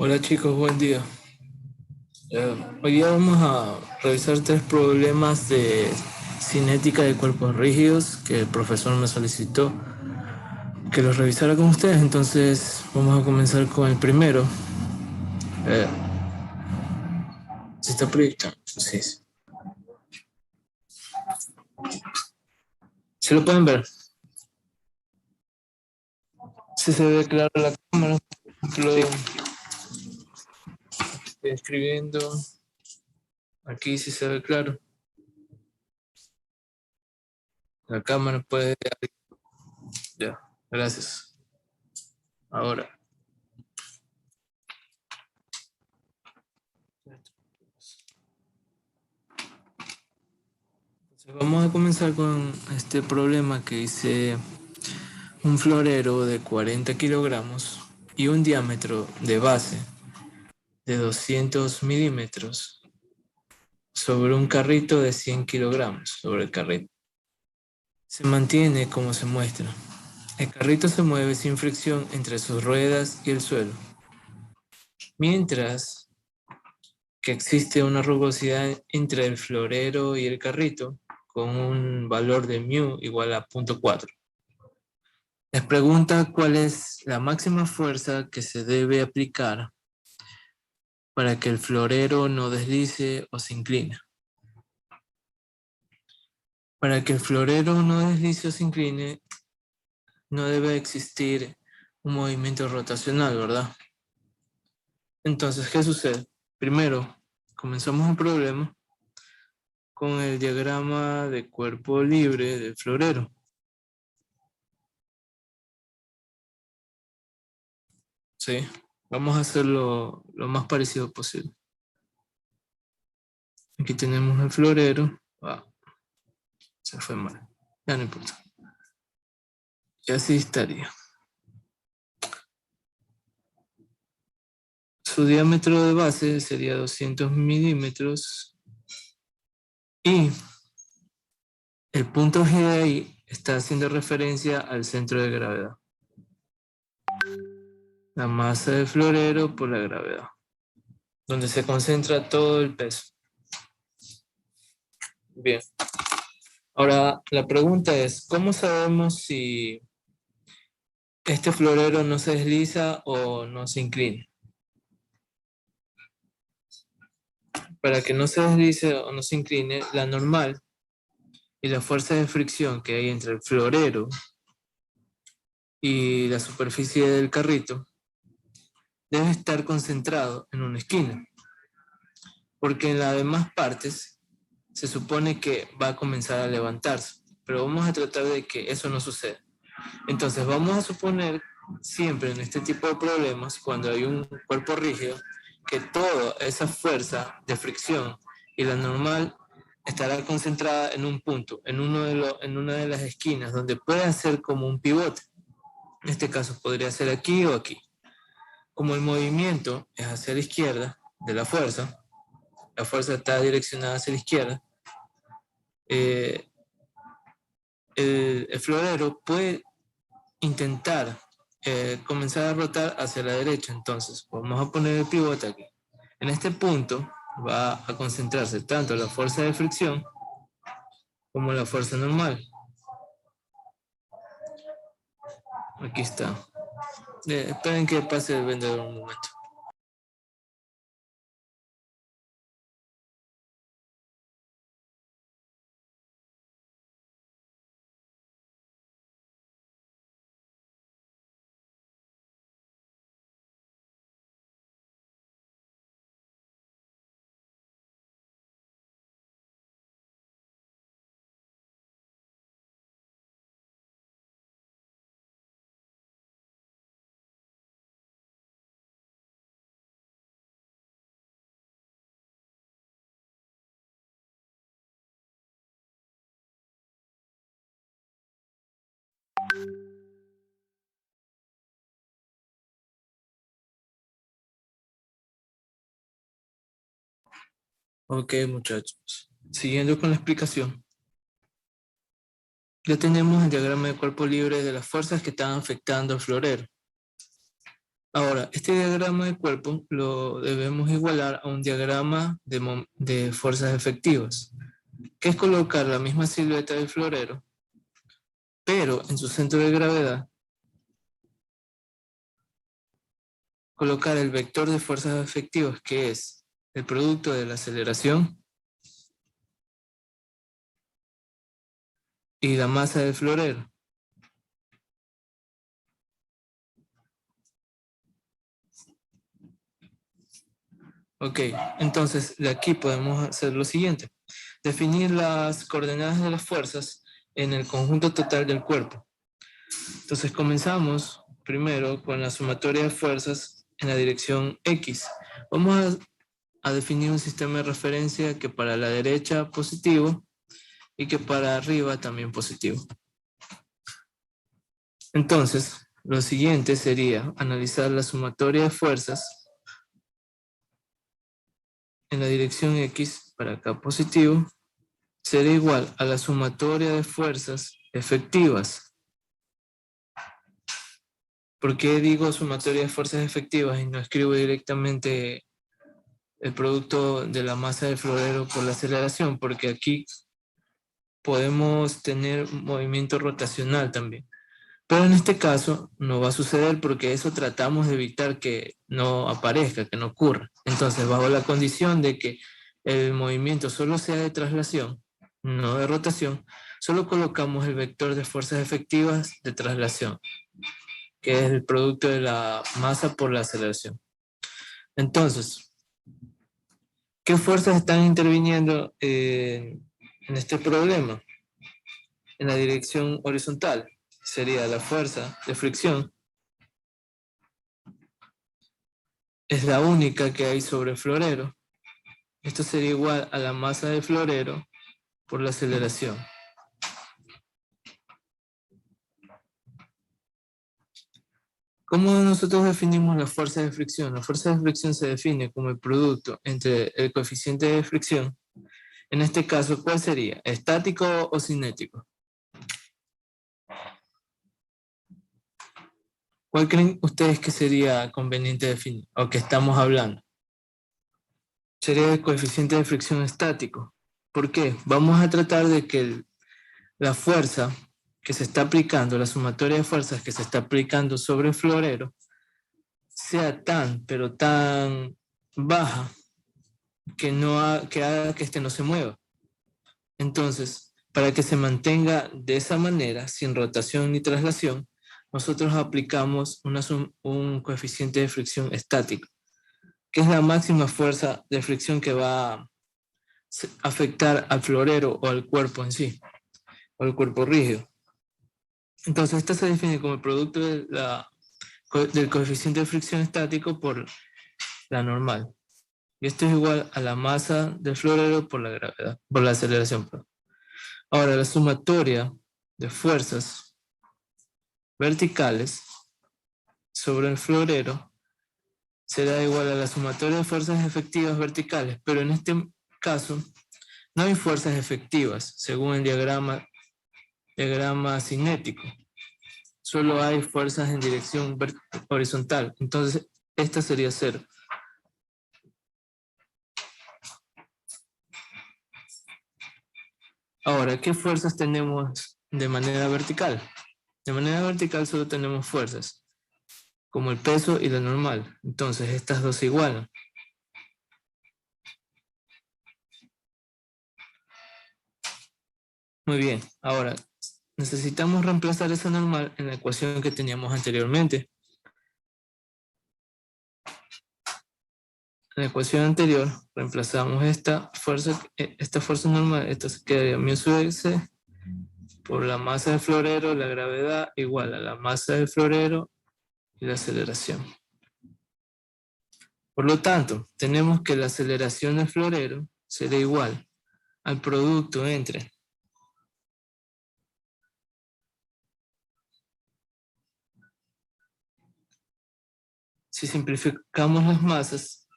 Hola chicos, buen día. Hoy día vamos a revisar tres problemas de cinética de cuerpos rígidos que el profesor me solicitó que los revisara con ustedes. Entonces vamos a comenzar con el primero. Eh, ¿Se está proyectando? Sí, sí. ¿Se lo pueden ver? Si se ve claro la cámara, por ejemplo, estoy escribiendo. Aquí sí se ve claro. La cámara puede... Ya, gracias. Ahora. Vamos a comenzar con este problema que dice un florero de 40 kilogramos y un diámetro de base de 200 milímetros sobre un carrito de 100 kilogramos sobre el carrito. Se mantiene como se muestra. El carrito se mueve sin fricción entre sus ruedas y el suelo, mientras que existe una rugosidad entre el florero y el carrito con un valor de μ igual a 0.4. Les pregunta cuál es la máxima fuerza que se debe aplicar para que el florero no deslice o se incline. Para que el florero no deslice o se incline, no debe existir un movimiento rotacional, ¿verdad? Entonces, ¿qué sucede? Primero, comenzamos un problema con el diagrama de cuerpo libre del florero. ¿Sí? Vamos a hacerlo lo más parecido posible. Aquí tenemos el florero. Ah, se fue mal. Ya no importa. Y así estaría. Su diámetro de base sería 200 milímetros y el punto G de ahí está haciendo referencia al centro de gravedad. La masa del florero por la gravedad, donde se concentra todo el peso. Bien. Ahora, la pregunta es, ¿cómo sabemos si este florero no se desliza o no se inclina? Para que no se deslice o no se incline, la normal y la fuerza de fricción que hay entre el florero y la superficie del carrito debe estar concentrado en una esquina, porque en las demás partes se supone que va a comenzar a levantarse, pero vamos a tratar de que eso no suceda. Entonces vamos a suponer siempre en este tipo de problemas, cuando hay un cuerpo rígido, que toda esa fuerza de fricción y la normal estará concentrada en un punto, en una de las esquinas, donde puede hacer como un pivote. En este caso podría ser aquí o aquí. Como el movimiento es hacia la izquierda de la fuerza está direccionada hacia la izquierda, eh, el florero puede intentar comenzar a rotar hacia la derecha. Entonces, vamos a poner el pivote aquí. En este punto va a concentrarse tanto la fuerza de fricción como la fuerza normal. Aquí está. Esperen que pase el vendedor un momento. Ok, muchachos. Siguiendo con la explicación. Ya tenemos el diagrama de cuerpo libre de las fuerzas que están afectando al florero. Ahora, este diagrama de cuerpo lo debemos igualar a un diagrama de fuerzas efectivas, que es colocar la misma silueta del florero, pero en su centro de gravedad, colocar el vector de fuerzas efectivas, que es el producto de la aceleración y la masa del florero. Ok, entonces de aquí podemos hacer lo siguiente. Definir las coordenadas de las fuerzas en el conjunto total del cuerpo. Entonces comenzamos primero con la sumatoria de fuerzas en la dirección X. Vamos a definir un sistema de referencia que para la derecha positivo y que para arriba también positivo. Entonces, lo siguiente sería analizar la sumatoria de fuerzas en la dirección X, para acá positivo, será igual a la sumatoria de fuerzas efectivas. ¿Por qué digo sumatoria de fuerzas efectivas y no escribo directamente el producto de la masa del florero por la aceleración? Porque aquí podemos tener movimiento rotacional también. Pero en este caso no va a suceder porque eso tratamos de evitar que no aparezca, que no ocurra. Entonces, bajo la condición de que el movimiento solo sea de traslación, no de rotación, solo colocamos el vector de fuerzas efectivas de traslación, que es el producto de la masa por la aceleración. Entonces, ¿qué fuerzas están interviniendo en este problema? En la dirección horizontal sería la fuerza de fricción. Es la única que hay sobre el florero. Esto sería igual a la masa del florero por la aceleración. ¿Cómo nosotros definimos la fuerza de fricción? La fuerza de fricción se define como el producto entre el coeficiente de fricción. En este caso, ¿cuál sería? ¿Estático o cinético? ¿Cuál creen ustedes que sería conveniente definir o que estamos hablando? Sería el coeficiente de fricción estático. ¿Por qué? Vamos a tratar de que la fuerza que se está aplicando, la sumatoria de fuerzas que se está aplicando sobre el florero, sea tan, pero tan baja que, que haga que este no se mueva. Entonces, para que se mantenga de esa manera, sin rotación ni traslación, nosotros aplicamos un coeficiente de fricción estático, que es la máxima fuerza de fricción que va a afectar al florero o al cuerpo en sí, o al cuerpo rígido. Entonces, esta se define como el producto del coeficiente de fricción estático por la normal. Y esto es igual a la masa del florero por la gravedad, por la aceleración. Ahora, la sumatoria de fuerzas verticales sobre el florero será igual a la sumatoria de fuerzas efectivas verticales, pero en este caso no hay fuerzas efectivas, según el diagrama cinético. Solo hay fuerzas en dirección horizontal. Entonces, esta sería cero. Ahora, ¿qué fuerzas tenemos de manera vertical? De manera vertical solo tenemos fuerzas, como el peso y la normal. Entonces, estas dos se igualan. Muy bien, ahora necesitamos reemplazar esa normal en la ecuación que teníamos anteriormente. En la ecuación anterior reemplazamos esta fuerza normal, esto se quedaría mu sub s por la masa del florero, la gravedad, igual a la masa del florero y la aceleración. Por lo tanto, tenemos que la aceleración del florero será igual al producto entre si simplificamos las masas,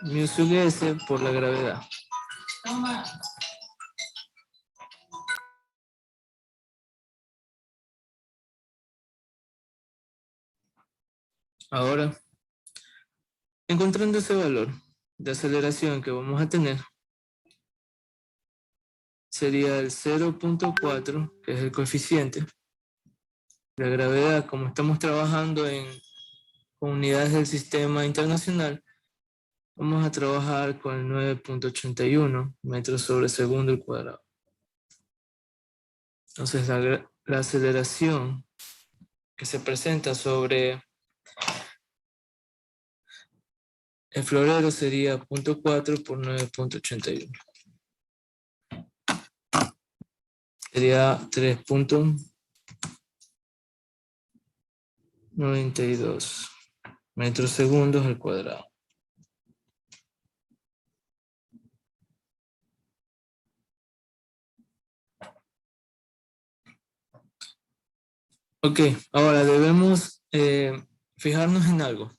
mu sub s por la gravedad. Ahora, encontrando ese valor de aceleración que vamos a tener, sería el 0.4, que es el coeficiente. La gravedad, como estamos trabajando con unidades del sistema internacional, vamos a trabajar con el 9.81 metros sobre segundo al cuadrado. Entonces la aceleración que se presenta sobre el florero sería 0.4 por 9.81. Sería 3.92 metros segundos al cuadrado. Ok, ahora debemos fijarnos en algo.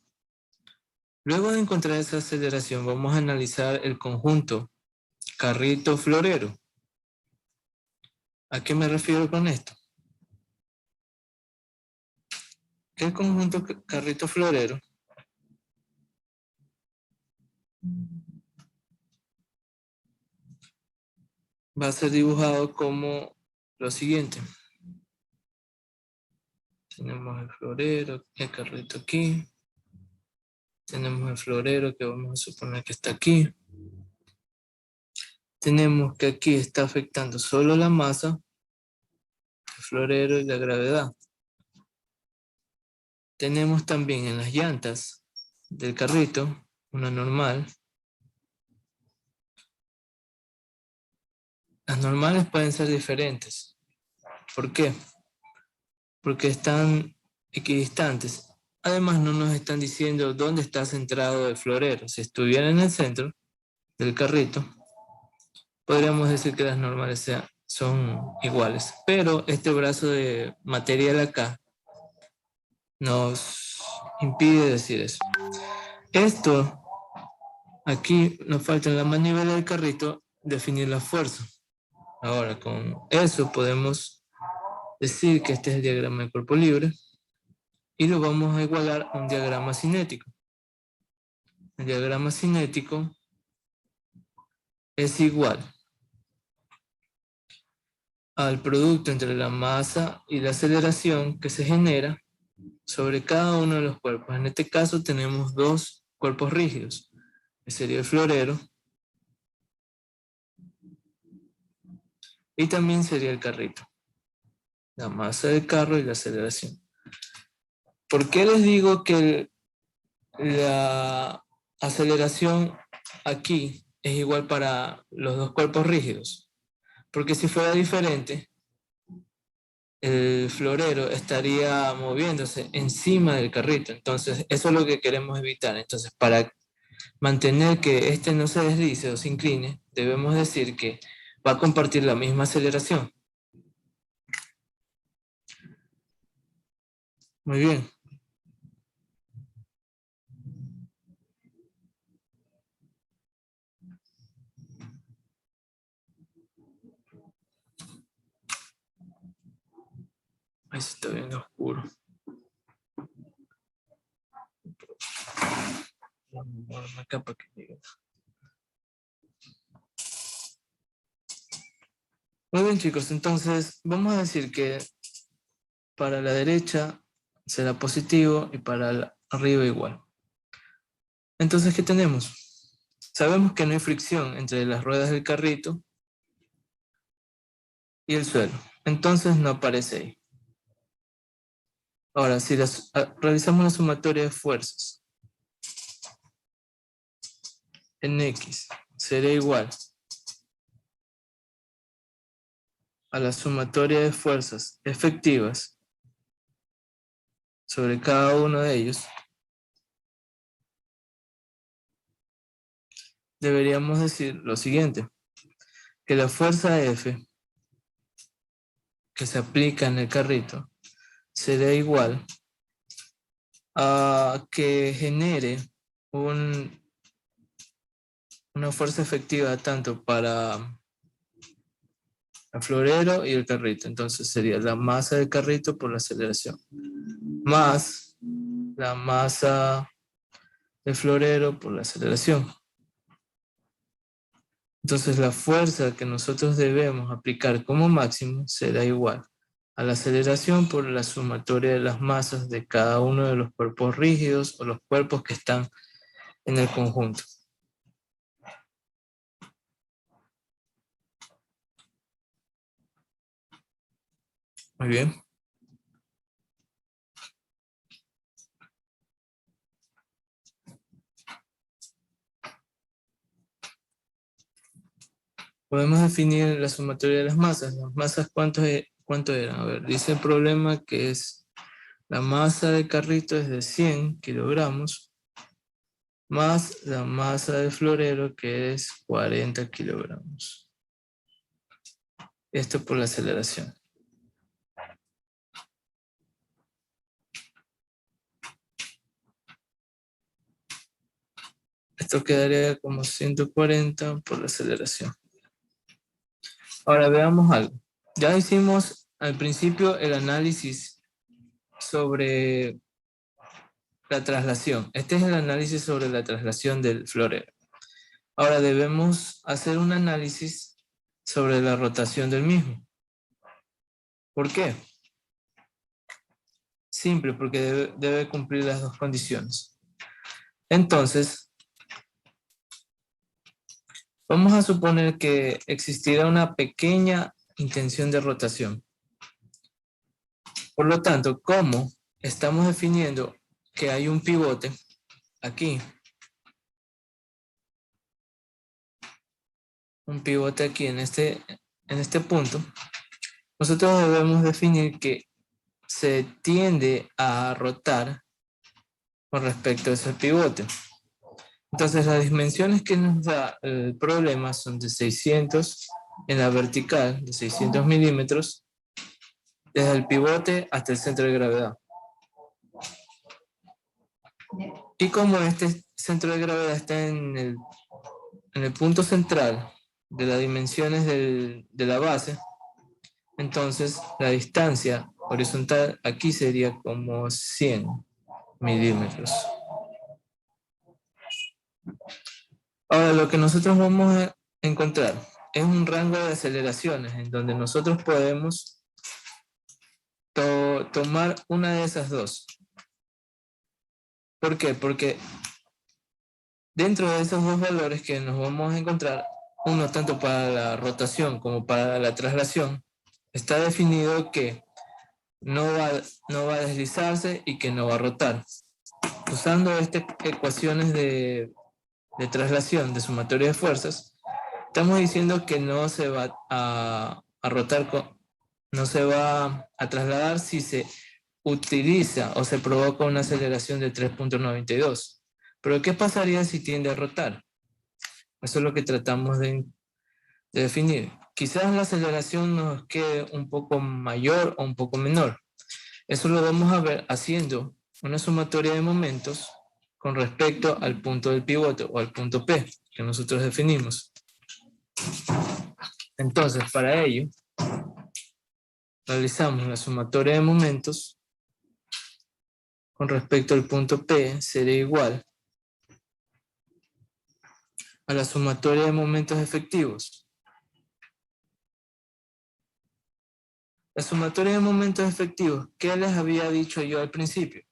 Luego de encontrar esa aceleración, vamos a analizar el conjunto carrito-florero. ¿A qué me refiero con esto? Que el conjunto carrito-florero va a ser dibujado como lo siguiente. Tenemos el florero, el carrito aquí. Tenemos el florero que vamos a suponer que está aquí. Tenemos que aquí está afectando solo la masa, el florero y la gravedad. Tenemos también en las llantas del carrito, una normal. Las normales pueden ser diferentes. ¿Por qué? Porque están equidistantes. Además, no nos están diciendo dónde está centrado el florero. Si estuviera en el centro del carrito, podríamos decir que las normales son iguales. Pero este brazo de material acá nos impide decir eso. Esto, aquí nos falta en la manivela del carrito definir la fuerza. Ahora, con eso podemos decir que este es el diagrama de cuerpo libre y lo vamos a igualar a un diagrama cinético. El diagrama cinético es igual al producto entre la masa y la aceleración que se genera sobre cada uno de los cuerpos. En este caso tenemos dos cuerpos rígidos, que sería el florero y también sería el carrito. La masa del carro y la aceleración. ¿Por qué les digo que la aceleración aquí es igual para los dos cuerpos rígidos? Porque si fuera diferente, el florero estaría moviéndose encima del carrito. Entonces, eso es lo que queremos evitar. Entonces, para mantener que este no se deslice o se incline, debemos decir que va a compartir la misma aceleración. Muy bien. Ahí se está viendo oscuro. Una capa que diga. Muy bien, chicos. Entonces, vamos a decir que para la derecha será positivo y para la arriba igual. Entonces, ¿qué tenemos? Sabemos que no hay fricción entre las ruedas del carrito y el suelo. Entonces no aparece ahí. Ahora, si realizamos la sumatoria de fuerzas en X, será igual a la sumatoria de fuerzas efectivas sobre cada uno de ellos, deberíamos decir lo siguiente, que la fuerza F que se aplica en el carrito será igual a que genere una fuerza efectiva tanto para el florero y el carrito. Entonces sería la masa del carrito por la aceleración, más la masa del florero por la aceleración. Entonces la fuerza que nosotros debemos aplicar como máximo será igual a la aceleración por la sumatoria de las masas de cada uno de los cuerpos rígidos o los cuerpos que están en el conjunto. Muy bien. Podemos definir la sumatoria de las masas. Las masas, ¿cuánto eran? A ver, dice el problema que es la masa del carrito es de 100 kilogramos más la masa del florero que es 40 kilogramos. Esto por la aceleración. Esto quedaría como 140 por la aceleración. Ahora veamos algo. Ya hicimos al principio el análisis sobre la traslación. Este es el análisis sobre la traslación del florero. Ahora debemos hacer un análisis sobre la rotación del mismo. ¿Por qué? Simple, porque debe cumplir las dos condiciones. Entonces, vamos a suponer que existirá una pequeña intención de rotación. Por lo tanto, como estamos definiendo que hay un pivote aquí, un pivote aquí en este punto, nosotros debemos definir que se tiende a rotar con respecto a ese pivote. Entonces las dimensiones que nos da el problema son de 600 en la vertical, de 600 milímetros, desde el pivote hasta el centro de gravedad. Y como este centro de gravedad está en el punto central de las dimensiones de la base, entonces la distancia horizontal aquí sería como 100 milímetros. Ahora lo que nosotros vamos a encontrar es un rango de aceleraciones en donde nosotros podemos tomar una de esas dos. ¿Por qué? Porque dentro de esos dos valores que nos vamos a encontrar, uno tanto para la rotación como para la traslación, está definido que no va a deslizarse y que no va a rotar. Usando estas ecuaciones de traslación, de sumatoria de fuerzas, estamos diciendo que no se va a rotar, no se va a trasladar si se utiliza o se provoca una aceleración de 3.92. Pero ¿qué pasaría si tiende a rotar? Eso es lo que tratamos de definir. Quizás la aceleración nos quede un poco mayor o un poco menor. Eso lo vamos a ver haciendo una sumatoria de momentos con respecto al punto del pivote o al punto P que nosotros definimos. Entonces, para ello, realizamos la sumatoria de momentos con respecto al punto P será igual a la sumatoria de momentos efectivos. La sumatoria de momentos efectivos, ¿qué les había dicho yo al principio?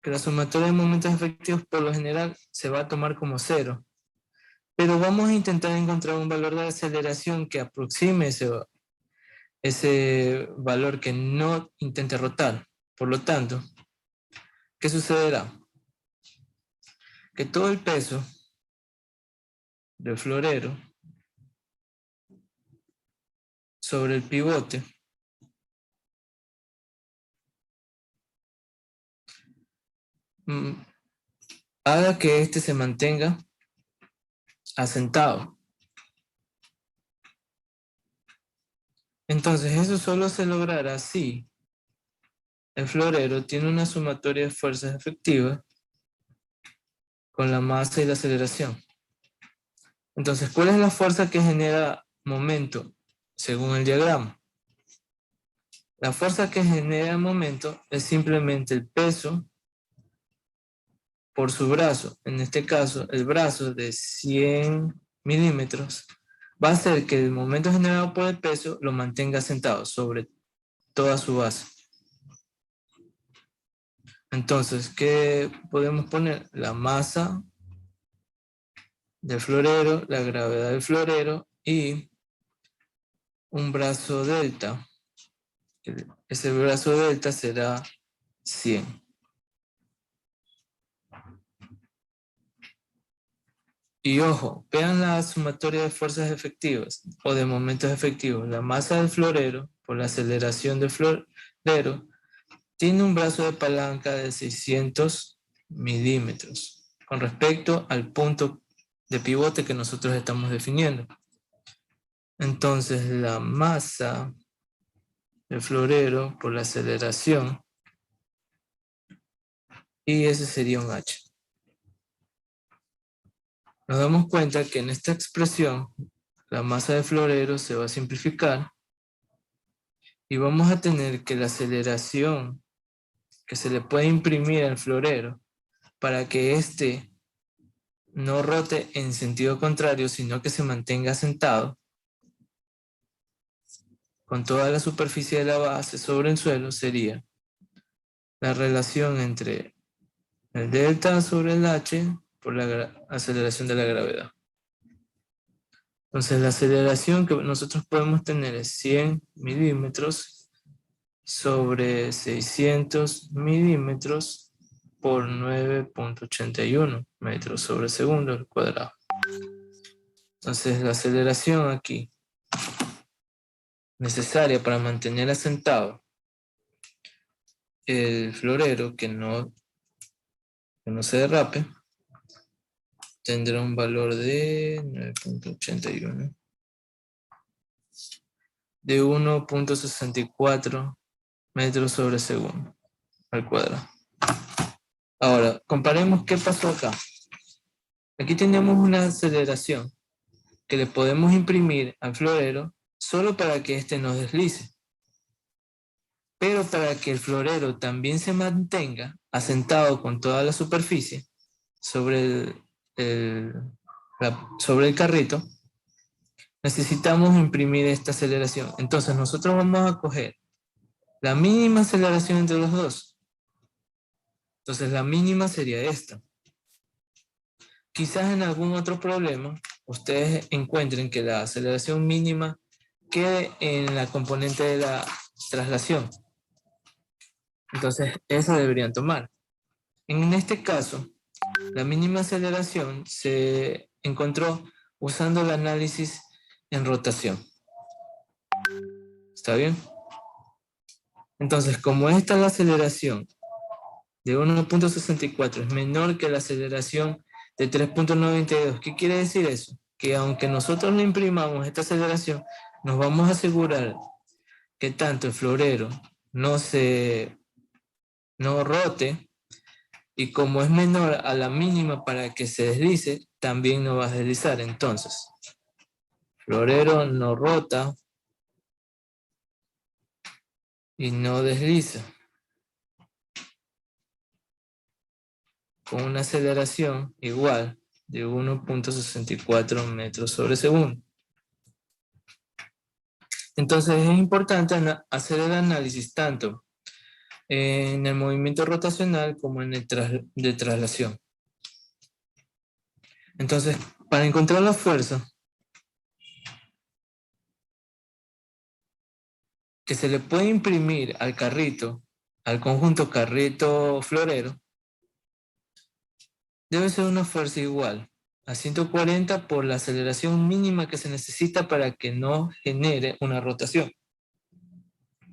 Que la sumatoria de momentos efectivos por lo general se va a tomar como 0. Pero vamos a intentar encontrar un valor de aceleración que aproxime ese valor que no intente rotar. Por lo tanto, ¿qué sucederá? Que todo el peso del florero sobre el pivote haga que éste se mantenga asentado. Entonces eso solo se logrará si el florero tiene una sumatoria de fuerzas efectivas con la masa y la aceleración. Entonces, ¿cuál es la fuerza que genera momento según el diagrama? La fuerza que genera el momento es simplemente el peso por su brazo. En este caso, el brazo de 100 milímetros va a hacer que el momento generado por el peso lo mantenga sentado sobre toda su base. Entonces, ¿qué podemos poner? La masa del florero, la gravedad del florero y un brazo delta. Ese brazo delta será 100. Y ojo, vean la sumatoria de fuerzas efectivas o de momentos efectivos. La masa del florero por la aceleración del florero tiene un brazo de palanca de 600 milímetros con respecto al punto de pivote que nosotros estamos definiendo. Entonces la masa del florero por la aceleración, y ese sería un H. Nos damos cuenta que en esta expresión la masa del florero se va a simplificar y vamos a tener que la aceleración que se le puede imprimir al florero para que éste no rote en sentido contrario, sino que se mantenga sentado con toda la superficie de la base sobre el suelo, sería la relación entre el delta sobre el H por la aceleración de la gravedad. Entonces la aceleración que nosotros podemos tener es 100 milímetros sobre 600 milímetros por 9.81 metros sobre segundo al cuadrado. Entonces la aceleración aquí necesaria para mantener asentado el florero que no se derrape tendrá un valor de 9.81 de 1.64 metros sobre segundo al cuadrado. Ahora, comparemos qué pasó acá. Aquí tenemos una aceleración que le podemos imprimir al florero solo para que éste no deslice. Pero para que el florero también se mantenga asentado con toda la superficie sobre sobre el carrito, necesitamos imprimir esta aceleración. Entonces nosotros vamos a coger la mínima aceleración entre los dos. Entonces la mínima sería esta. Quizás en algún otro problema ustedes encuentren que la aceleración mínima quede en la componente de la traslación. Entonces eso deberían tomar. En este caso, la mínima aceleración se encontró usando el análisis en rotación. ¿Está bien? Entonces, como esta la aceleración de 1.64 es menor que la aceleración de 3.92, ¿qué quiere decir eso? Que aunque nosotros le imprimamos esta aceleración, nos vamos a asegurar que tanto el florero no rote, y como es menor a la mínima para que se deslice, también no va a deslizar. Entonces, florero no rota y no desliza con una aceleración igual de 1.64 metros sobre segundo. Entonces es importante hacer el análisis tanto en el movimiento rotacional como en el de traslación. Entonces, para encontrar la fuerza que se le puede imprimir al carrito, al conjunto carrito-florero, debe ser una fuerza igual a 140 por la aceleración mínima que se necesita para que no genere una rotación,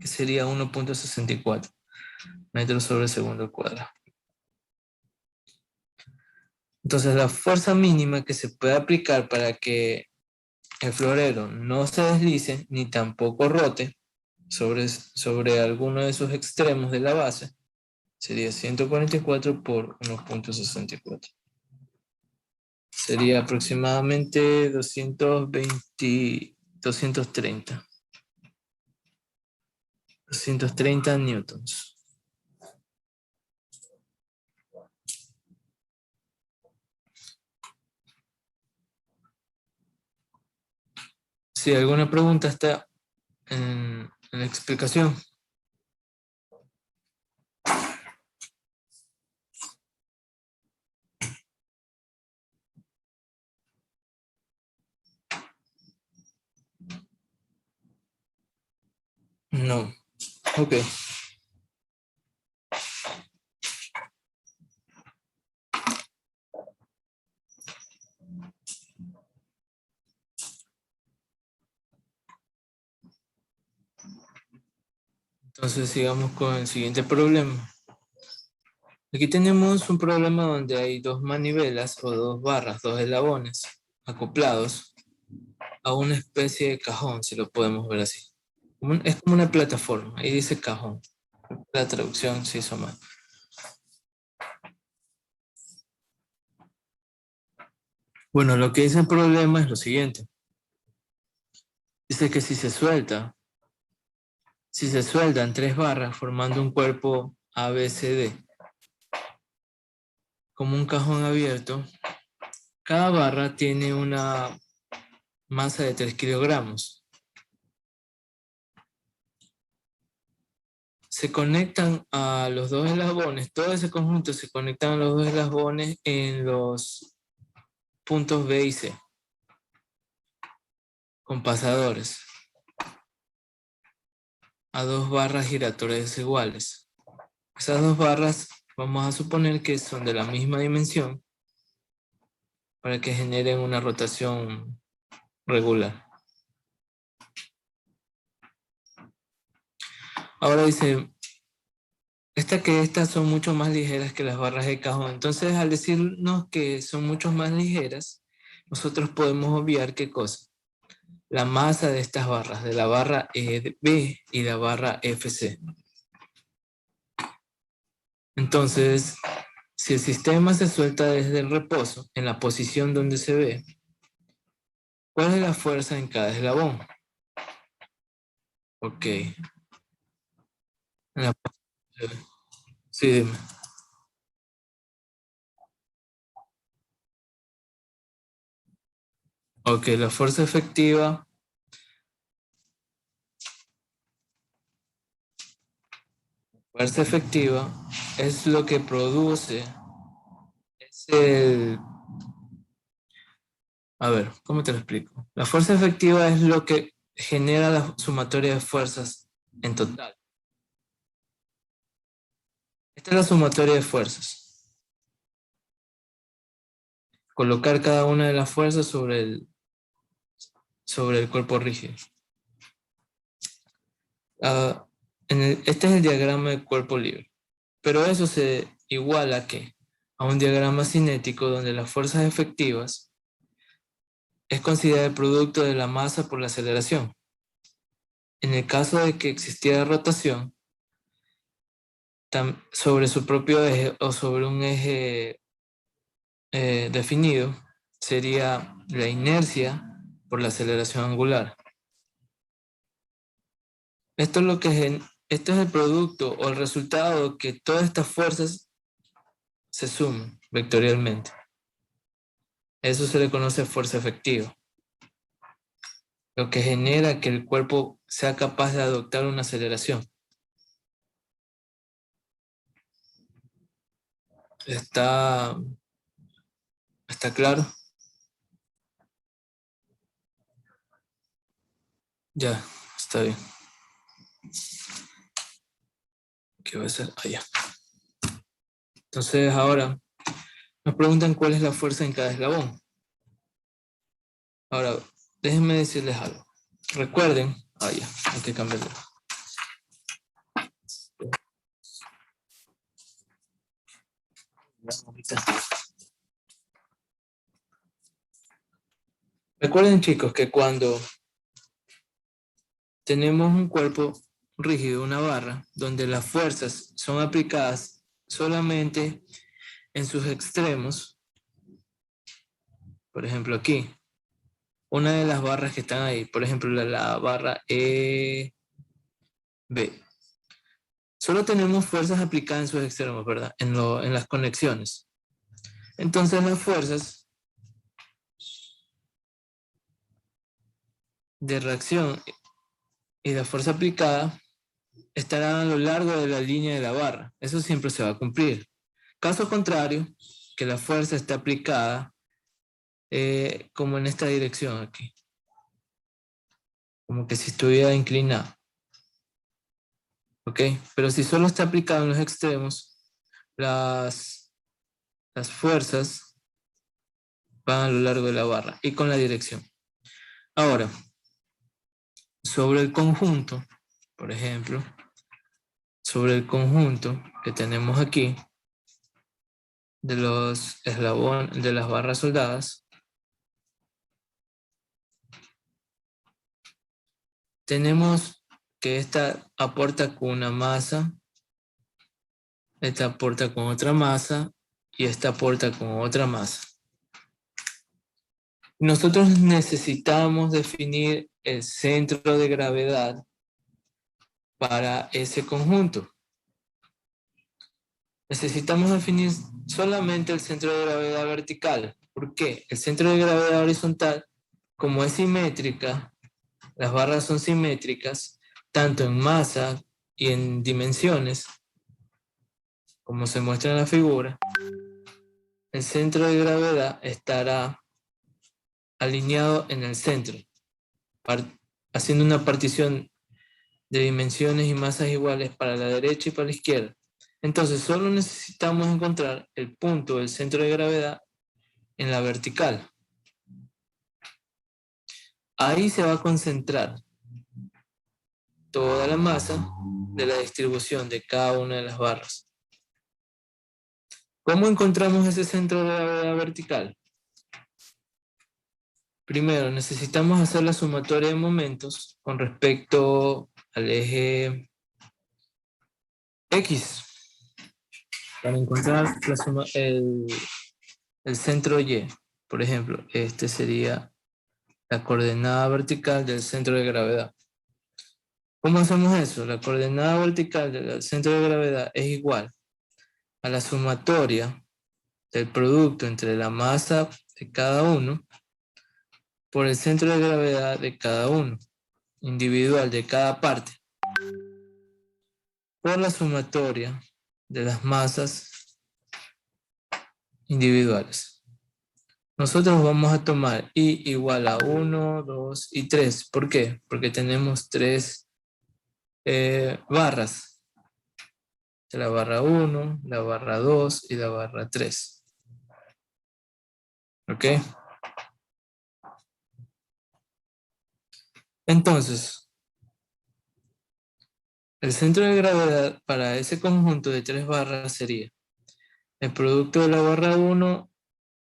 que sería 1.64 metros sobre segundo al cuadrado. Entonces la fuerza mínima que se puede aplicar para que el florero no se deslice ni tampoco rote sobre alguno de sus extremos de la base sería 144 por 1.64. Sería aproximadamente 230. 230 newtons. Si alguna pregunta está en la explicación. No. Ok. Entonces sigamos con el siguiente problema. Aquí tenemos un problema donde hay dos manivelas o dos barras, dos eslabones acoplados a una especie de cajón, si lo podemos ver así. Es como una plataforma, ahí dice cajón. La traducción se hizo mal. Bueno, lo que dice el problema es lo siguiente. Dice que si se sueldan tres barras formando un cuerpo ABCD, como un cajón abierto, cada barra tiene una masa de 3 kilogramos. Se conectan a los dos eslabones, todo ese conjunto se conectan a los dos eslabones en los puntos B y C, con pasadores, a dos barras giratorias iguales. Esas dos barras vamos a suponer que son de la misma dimensión para que generen una rotación regular. Ahora dice, estas son mucho más ligeras que las barras de cajón. Entonces, al decirnos que son mucho más ligeras, nosotros podemos obviar qué cosa. La masa de estas barras, de la barra EB y la barra FC. Entonces, si el sistema se suelta desde el reposo, en la posición donde se ve, ¿cuál es la fuerza en cada eslabón? Ok. En la posición. Sí, dime. Ok, la fuerza efectiva. Fuerza efectiva es lo que produce, es el... A ver, ¿cómo te lo explico? La fuerza efectiva es lo que genera la sumatoria de fuerzas en total. Esta es la sumatoria de fuerzas. Colocar cada una de las fuerzas sobre el cuerpo rígido. Ah, este es el diagrama del cuerpo libre. Pero eso se iguala ¿a qué? A un diagrama cinético donde las fuerzas efectivas es considerada el producto de la masa por la aceleración. En el caso de que existiera rotación sobre su propio eje o sobre un eje definido, sería la inercia por la aceleración angular. Esto es el producto o el resultado que todas estas fuerzas se suman vectorialmente. Eso se le conoce fuerza efectiva, lo que genera que el cuerpo sea capaz de adoptar una aceleración. ¿Está claro? Ya, está bien. ¿Qué va a ser? Ya. Entonces ahora nos preguntan cuál es la fuerza en cada eslabón. Ahora, déjenme decirles algo. Recuerden, ya, hay que cambiarlo. Recuerden, chicos, que cuando tenemos un cuerpo rígido, una barra, donde las fuerzas son aplicadas solamente en sus extremos, por ejemplo aquí, una de las barras que están ahí, por ejemplo la barra EB, Solo tenemos fuerzas aplicadas en sus extremos, ¿verdad? En las conexiones. Entonces las fuerzas de reacción y la fuerza aplicada estarán a lo largo de la línea de la barra. Eso siempre se va a cumplir. Caso contrario, que la fuerza esté aplicada como en esta dirección aquí. Como que si estuviera inclinada. ¿Ok? Pero si solo está aplicado en los extremos, las fuerzas van a lo largo de la barra y con la dirección. Ahora, sobre el conjunto, por ejemplo, sobre el conjunto que tenemos aquí, de los eslabones, de las barras soldadas, tenemos que esta aporta con una masa, esta aporta con otra masa y esta aporta con otra masa. Nosotros necesitamos definir el centro de gravedad para ese conjunto. Necesitamos definir solamente el centro de gravedad vertical. ¿Por qué? El centro de gravedad horizontal, como es simétrica, las barras son simétricas, tanto en masa y en dimensiones, como se muestra en la figura, el centro de gravedad estará alineado en el centro, haciendo una partición de dimensiones y masas iguales para la derecha y para la izquierda. Entonces, solo necesitamos encontrar el punto del centro de gravedad en la vertical. Ahí se va a concentrar toda la masa de la distribución de cada una de las barras. ¿Cómo encontramos ese centro de gravedad vertical? Primero, necesitamos hacer la sumatoria de momentos con respecto al eje X para encontrar el centro Y. Por ejemplo, este sería la coordenada vertical del centro de gravedad. ¿Cómo hacemos eso? La coordenada vertical del centro de gravedad es igual a la sumatoria del producto entre la masa de cada uno por el centro de gravedad de cada uno, individual de cada parte, por la sumatoria de las masas individuales. Nosotros vamos a tomar I igual a 1, 2 y 3. ¿Por qué? Porque tenemos 3 barras. La barra 1, la barra 2 y la barra 3. ¿Ok? Entonces, el centro de gravedad para ese conjunto de 3 barras sería el producto de la barra 1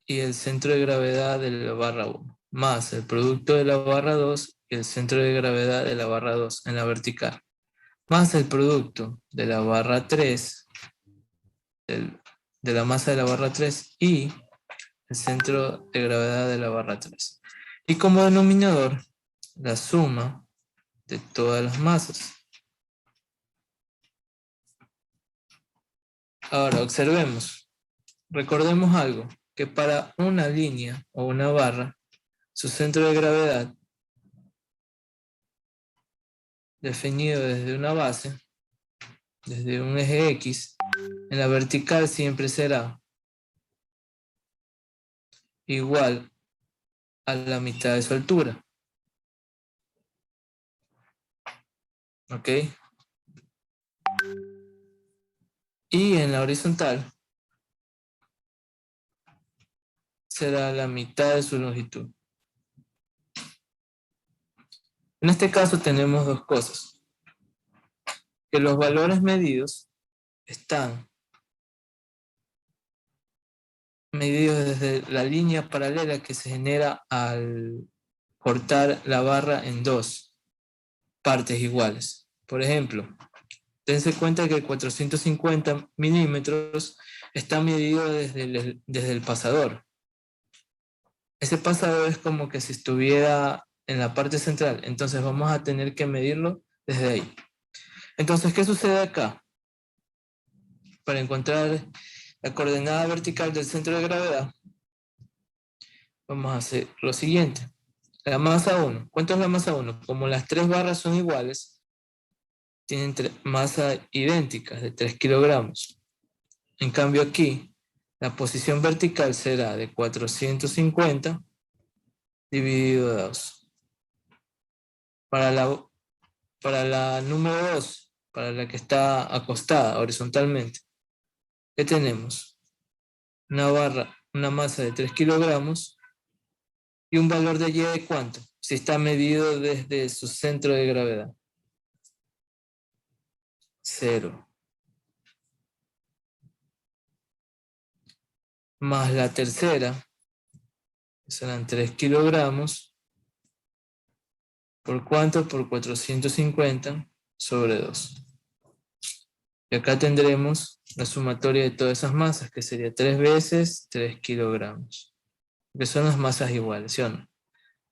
y el centro de gravedad de la barra 1, más el producto de la barra 2 y el centro de gravedad de la barra 2 en la vertical, más el producto de la barra 3, de la masa de la barra 3 y el centro de gravedad de la barra 3. Y como denominador, la suma de todas las masas. Ahora, observemos. Recordemos algo, que para una línea o una barra, su centro de gravedad, definido desde una base, desde un eje X, en la vertical siempre será igual a la mitad de su altura. ¿Ok? Y en la horizontal será la mitad de su longitud. En este caso tenemos dos cosas. Que los valores medidos están medidos desde la línea paralela que se genera al cortar la barra en dos partes iguales. Por ejemplo, dense cuenta que el 450 milímetros está medido desde el pasador. Ese pasador es como que si estuviera en la parte central, entonces vamos a tener que medirlo desde ahí. Entonces, ¿qué sucede acá? para encontrar la coordenada vertical del centro de gravedad, vamos a hacer lo siguiente. La masa 1. ¿Cuánto es la masa 1? Como las tres barras son iguales, tienen masa idénticas de 3 kilogramos. En cambio aquí, la posición vertical será de 450 dividido 2. Para la número 2, para la que está acostada horizontalmente, ¿qué tenemos? Una masa de 3 kilogramos y un valor de Y de ¿cuánto? Si está medido desde su centro de gravedad. 0. Más la tercera, que serán 3 kilogramos. ¿Por cuánto? Por 450 sobre 2. Y acá tendremos la sumatoria de todas esas masas, que sería 3 veces 3 kilogramos. Que son las masas iguales, ¿sí o no?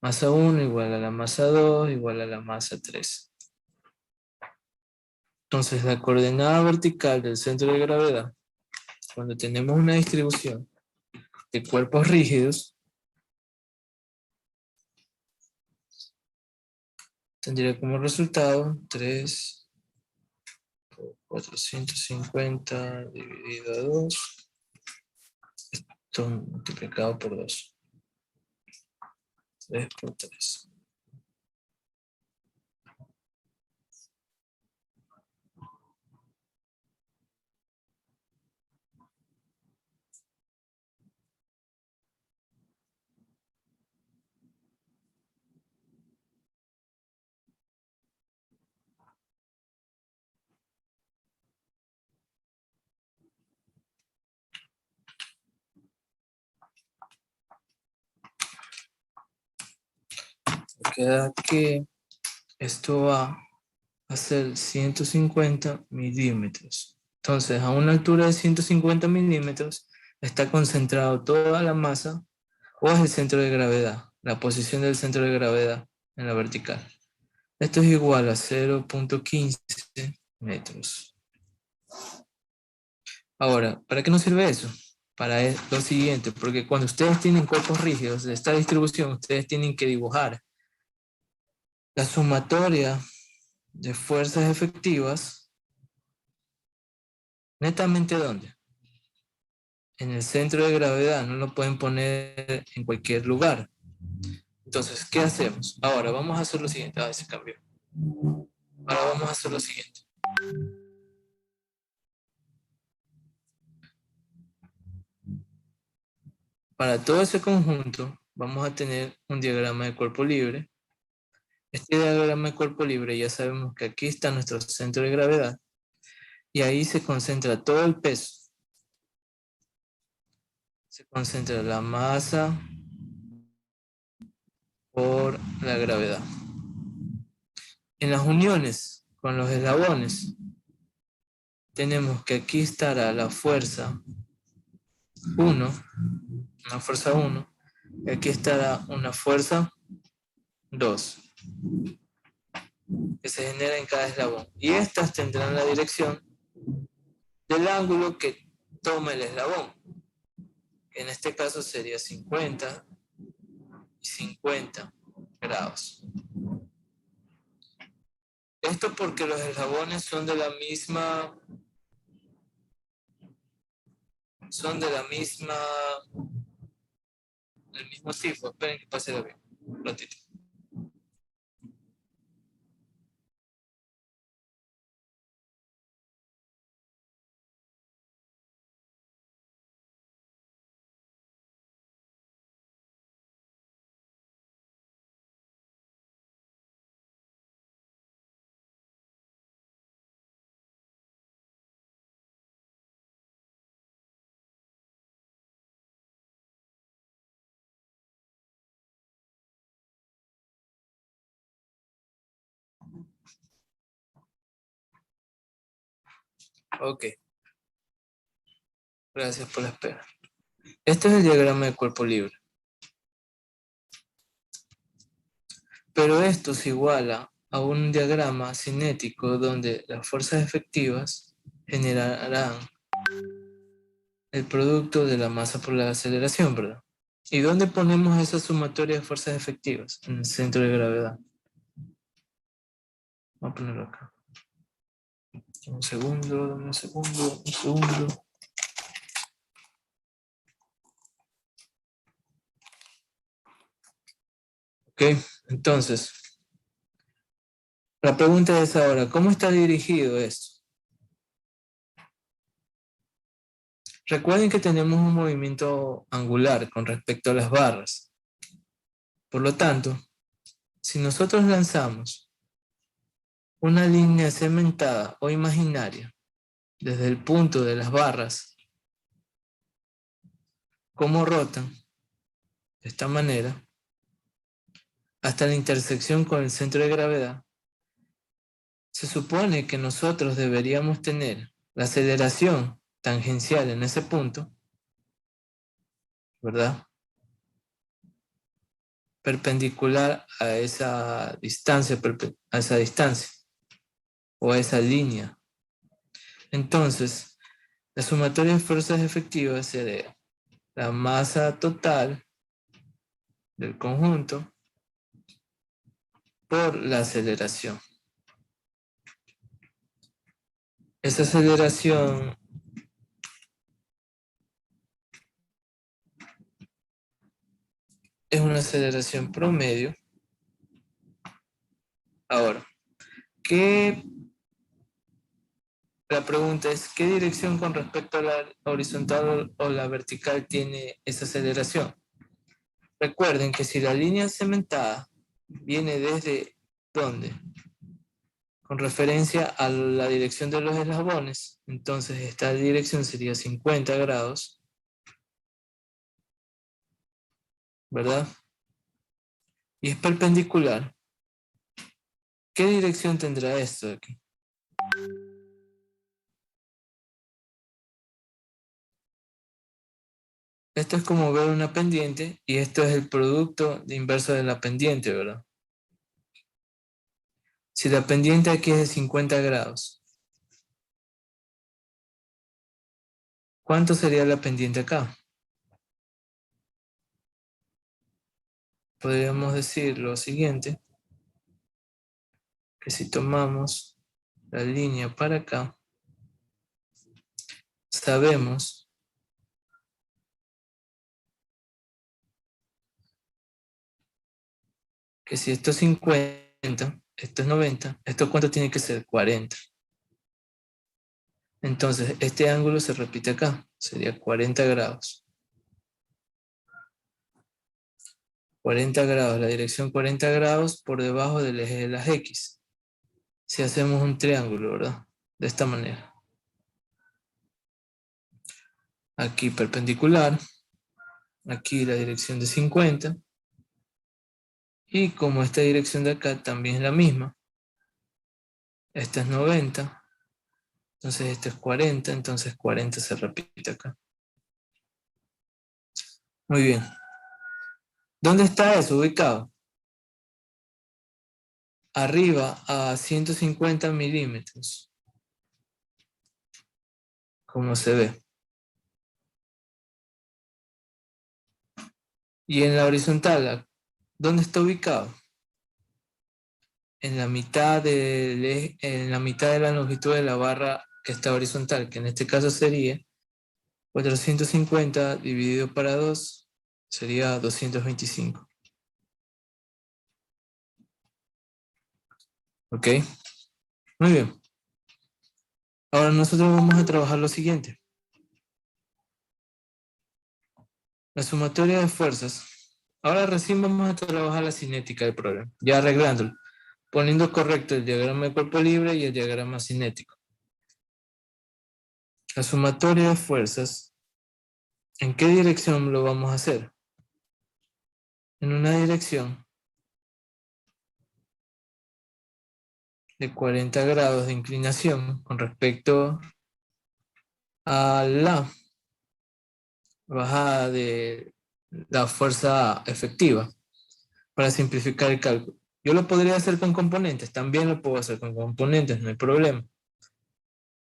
Masa 1 igual a la masa 2 igual a la masa 3. Entonces la coordenada vertical del centro de gravedad, cuando tenemos una distribución de cuerpos rígidos, tendría como resultado 3 por 450 dividido a 2, esto multiplicado por 2. 3 por 3. Queda que esto va a ser 150 milímetros. Entonces, a una altura de 150 milímetros está concentrado toda la masa, o es el centro de gravedad, la posición del centro de gravedad en la vertical. Esto es igual a 0.15 metros. Ahora, ¿para qué nos sirve eso? Para lo siguiente, porque cuando ustedes tienen cuerpos rígidos de esta distribución, ustedes tienen que dibujar la sumatoria de fuerzas efectivas, netamente ¿dónde? En el centro de gravedad, no lo pueden poner en cualquier lugar. Entonces, ¿qué hacemos? Ahora vamos a hacer lo siguiente. Se cambió. Ahora vamos a hacer lo siguiente. Para todo ese conjunto, vamos a tener un diagrama de cuerpo libre. Este diagrama de cuerpo libre ya sabemos que aquí está nuestro centro de gravedad y ahí se concentra todo el peso. Se concentra la masa por la gravedad. En las uniones con los eslabones, tenemos que aquí estará la fuerza 1, una fuerza 1, y aquí estará una fuerza 2, que se genera en cada eslabón. Y estas tendrán la dirección del ángulo que toma el eslabón, que en este caso sería 50 y 50 grados. Esto porque los eslabones son del mismo tipo. Esperen que pase la bien, un ratito. Ok, gracias por la espera. Este es el diagrama de cuerpo libre. Pero esto se iguala a un diagrama cinético donde las fuerzas efectivas generarán el producto de la masa por la aceleración, ¿verdad? ¿Y dónde ponemos esa sumatoria de fuerzas efectivas? En el centro de gravedad. Vamos a ponerlo acá. Un segundo, un segundo, un segundo. Ok, entonces, la pregunta es ahora, ¿cómo está dirigido esto? Recuerden que tenemos un movimiento angular con respecto a las barras. Por lo tanto, si nosotros lanzamos una línea cementada o imaginaria desde el punto de las barras, ¿cómo rotan? De esta manera, hasta la intersección con el centro de gravedad, se supone que nosotros deberíamos tener la aceleración tangencial en ese punto, ¿verdad? Perpendicular a esa distancia, o a esa línea. Entonces, la sumatoria de fuerzas efectivas sería la masa total del conjunto por la aceleración. Esa aceleración es una aceleración promedio. Ahora, la pregunta es, ¿qué dirección con respecto a la horizontal o la vertical tiene esa aceleración? Recuerden que si la línea cementada viene desde ¿dónde? Con referencia a la dirección de los eslabones, entonces esta dirección sería 50 grados, ¿verdad? Y es perpendicular. ¿Qué dirección tendrá esto de aquí? Esto es como ver una pendiente y esto es el producto de inverso de la pendiente, ¿verdad? Si la pendiente aquí es de 50 grados, ¿cuánto sería la pendiente acá? Podríamos decir lo siguiente, que si tomamos la línea para acá, sabemos que si esto es 50, esto es 90, ¿esto cuánto tiene que ser? 40. Entonces, este ángulo se repite acá, sería 40 grados. 40 grados, la dirección 40 grados por debajo del eje de las X. Si hacemos un triángulo, ¿verdad? De esta manera. Aquí perpendicular, aquí la dirección de 50. Y como esta dirección de acá también es la misma, esta es 90, entonces esta es 40, entonces 40 se repite acá. Muy bien. ¿Dónde está eso ubicado? Arriba a 150 milímetros, como se ve. Y en la horizontal, ¿dónde está ubicado? En la mitad en la mitad de la longitud de la barra que está horizontal, que en este caso sería 450 dividido para 2, sería 225. ¿Ok? Muy bien. Ahora nosotros vamos a trabajar lo siguiente. La sumatoria de fuerzas. Ahora recién vamos a trabajar la cinética del problema, ya arreglándolo, poniendo correcto el diagrama de cuerpo libre y el diagrama cinético. La sumatoria de fuerzas, ¿en qué dirección lo vamos a hacer? En una dirección de 40 grados de inclinación con respecto a la bajada de la fuerza efectiva, para simplificar el cálculo. Yo lo podría hacer con componentes, también lo puedo hacer con componentes, no hay problema.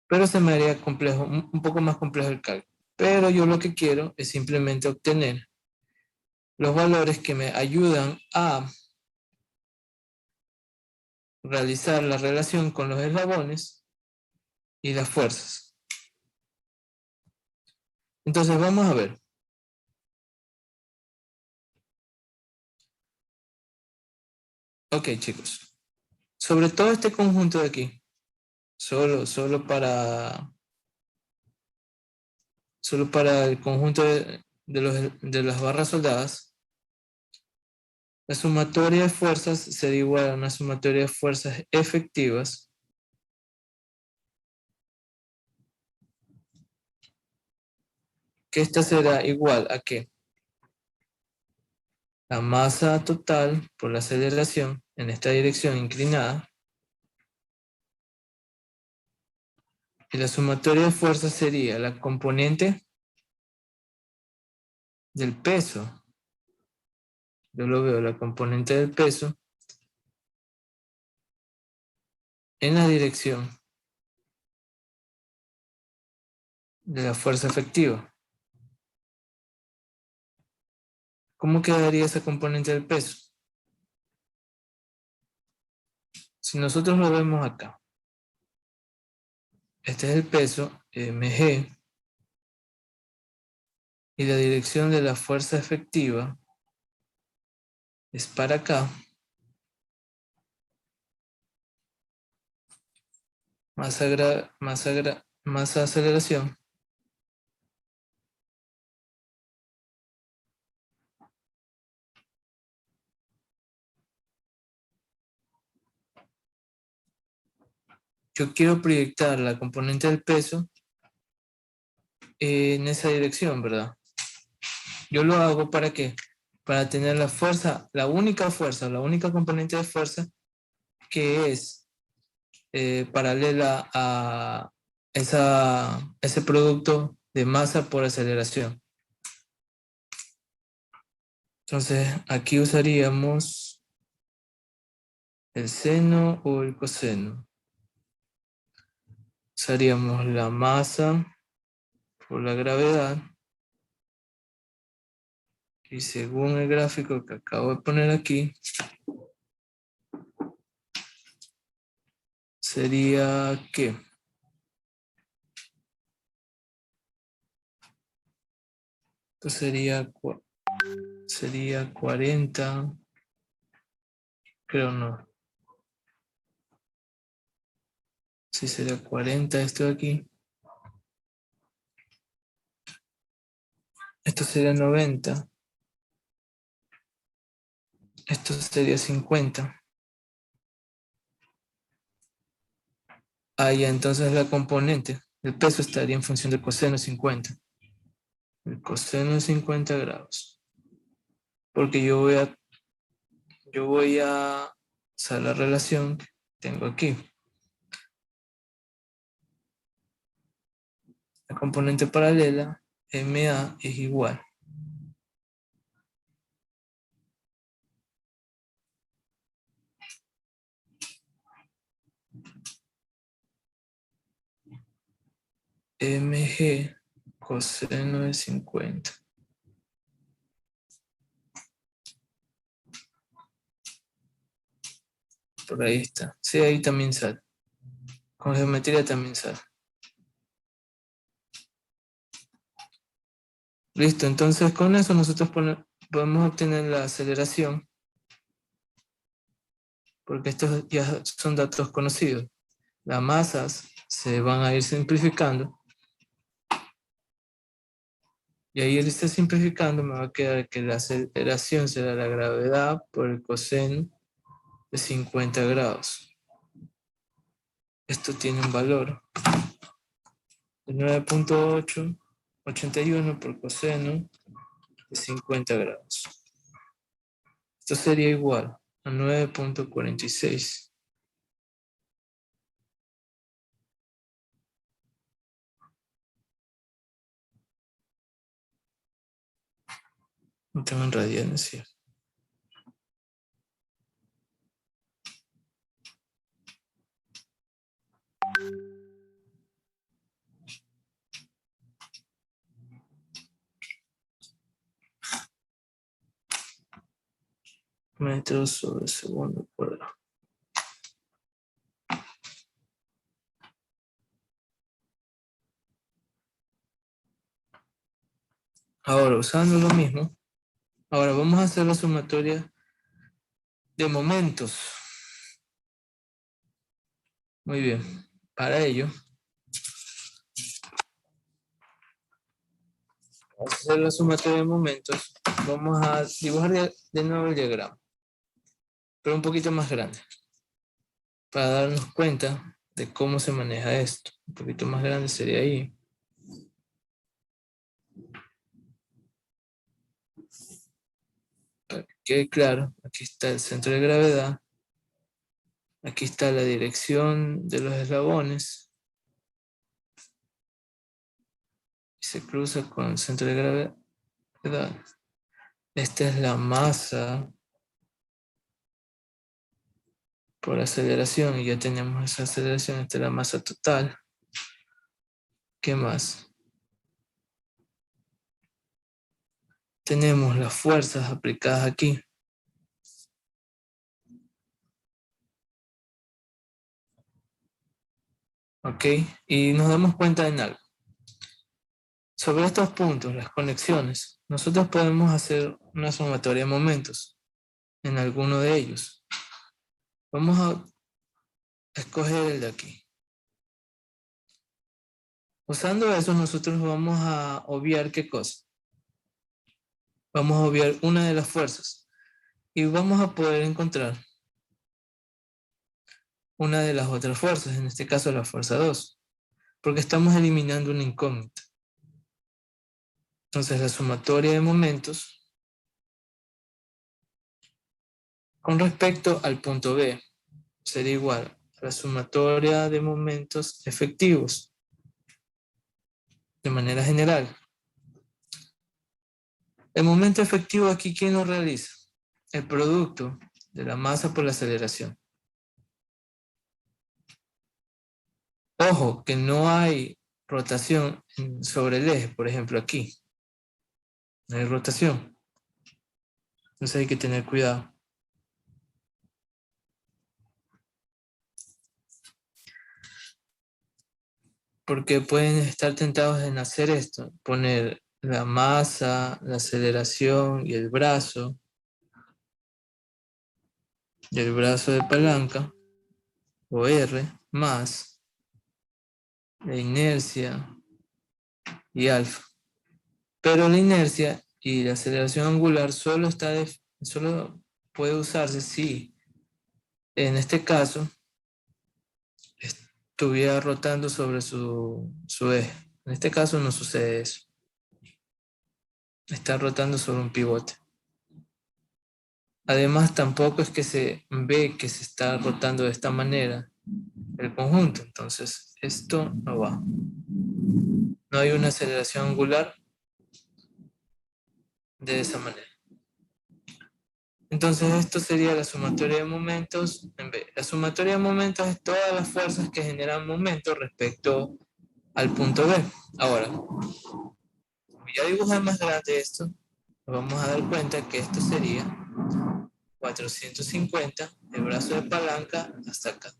Pero se me haría complejo, un poco más complejo el cálculo. Pero yo lo que quiero es simplemente obtener los valores que me ayudan a realizar la relación con los eslabones y las fuerzas. Entonces vamos a ver. Ok, chicos. Sobre todo este conjunto de aquí, solo para el conjunto de las barras soldadas, la sumatoria de fuerzas será igual a una sumatoria de fuerzas efectivas que esta será igual a que la masa total por la aceleración en esta dirección inclinada y la sumatoria de fuerzas sería la componente del peso. Yo lo veo, la componente del peso en la dirección de la fuerza efectiva. ¿Cómo quedaría esa componente del peso? Si nosotros lo vemos acá, este es el peso mg y la dirección de la fuerza efectiva es para acá, más aceleración. Yo quiero proyectar la componente del peso en esa dirección, ¿verdad? Yo lo hago ¿para qué? Para tener la fuerza, la única componente de fuerza que es paralela a ese producto de masa por aceleración. Entonces, aquí usaríamos el seno o el coseno. Usaríamos la masa por la gravedad. Y según el gráfico que acabo de poner aquí, sería que esto sería 40, creo no. Sí, sería 40 esto de aquí. Esto sería 90. Esto sería 50. Ah, ya, entonces la componente, el peso estaría en función del coseno de 50. El coseno de 50 grados. Porque yo voy a usar la relación que tengo aquí. La componente paralela, MA, es igual. MG coseno de 50. Por ahí está. Sí, ahí también sale. Con geometría también sale. Listo, entonces con eso nosotros podemos obtener la aceleración, porque estos ya son datos conocidos. Las masas se van a ir simplificando, y ahí al estar simplificando me va a quedar que la aceleración será la gravedad por el coseno de 50 grados. Esto tiene un valor de 9.881 por coseno de 50 grados. Esto sería igual a 9.46. No tengo en radianes, sí. metros sobre segundo cuadrado. Ahora, usando lo mismo, ahora vamos a hacer la sumatoria de momentos. Muy bien. Para ello, para hacer la sumatoria de momentos, vamos a dibujar de nuevo el diagrama, pero un poquito más grande, para darnos cuenta de cómo se maneja esto. Un poquito más grande sería ahí. Para que quede claro, aquí está el centro de gravedad, aquí está la dirección de los eslabones, y se cruza con el centro de gravedad. Esta es la masa por aceleración, y ya tenemos esa aceleración. Esta es la masa total. ¿Qué más? Tenemos las fuerzas aplicadas aquí. ¿Ok? Y nos damos cuenta en algo. Sobre estos puntos, las conexiones, nosotros podemos hacer una sumatoria de momentos en alguno de ellos. Vamos a escoger el de aquí. Usando eso, nosotros vamos a obviar ¿qué cosa? Vamos a obviar una de las fuerzas y vamos a poder encontrar una de las otras fuerzas, en este caso la fuerza 2, porque estamos eliminando una incógnita. Entonces la sumatoria de momentos con respecto al punto B sería igual a la sumatoria de momentos efectivos de manera general. El momento efectivo aquí, ¿quién lo realiza? El producto de la masa por la aceleración. Ojo, que no hay rotación sobre el eje, por ejemplo aquí. No hay rotación. Entonces hay que tener cuidado. Porque pueden estar tentados en hacer esto, poner la masa, la aceleración y el brazo de palanca, o R, más la inercia y alfa. Pero la inercia y la aceleración angular solo puede usarse si, en este caso, estuviera rotando sobre su eje. En este caso no sucede eso. Está rotando sobre un pivote. Además, tampoco es que se ve que se está rotando de esta manera el conjunto. Entonces, esto no va. No hay una aceleración angular de esa manera. Entonces, esto sería la sumatoria de momentos en B. La sumatoria de momentos es todas las fuerzas que generan momentos respecto al punto B. Ahora, como ya dibujé más grande esto, nos vamos a dar cuenta que esto sería 450 el brazo de palanca hasta acá.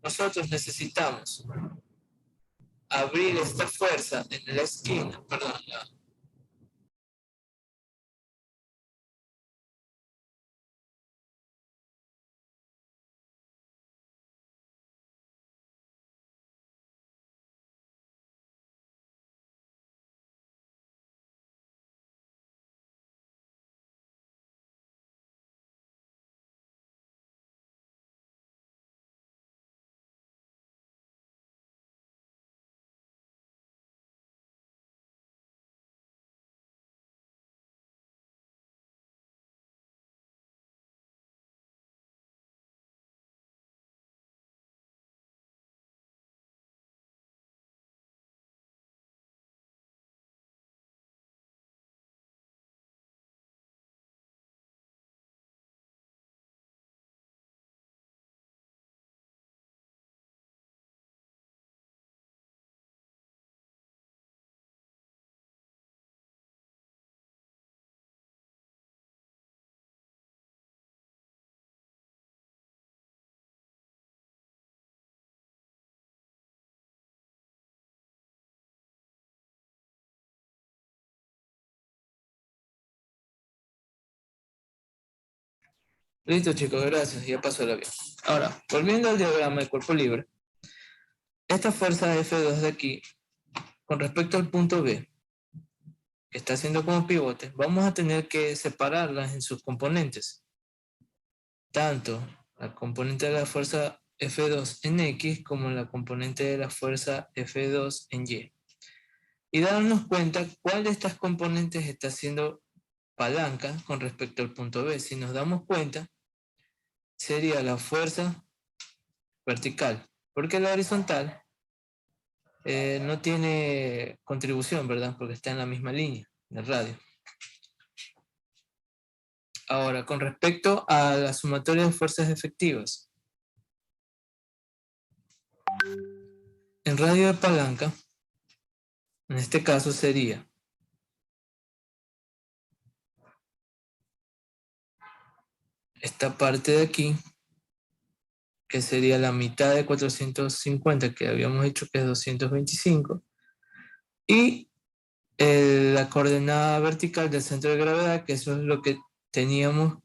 Nosotros necesitamos abrir esta fuerza en la esquina, perdón, Listo, chicos, gracias. Ya pasó el avión. Ahora, volviendo al diagrama de cuerpo libre, esta fuerza F2 de aquí, con respecto al punto B, que está haciendo como pivote, vamos a tener que separarlas en sus componentes. Tanto la componente de la fuerza F2 en X como la componente de la fuerza F2 en Y. Y darnos cuenta cuál de estas componentes está haciendo palanca con respecto al punto B. Si nos damos cuenta, sería la fuerza vertical, porque la horizontal no tiene contribución, ¿verdad? Porque está en la misma línea del radio. Ahora, con respecto a la sumatoria de fuerzas efectivas, en radio de palanca, en este caso sería esta parte de aquí, que sería la mitad de 450 que habíamos hecho, que es 225, y la coordenada vertical del centro de gravedad, que eso es lo que teníamos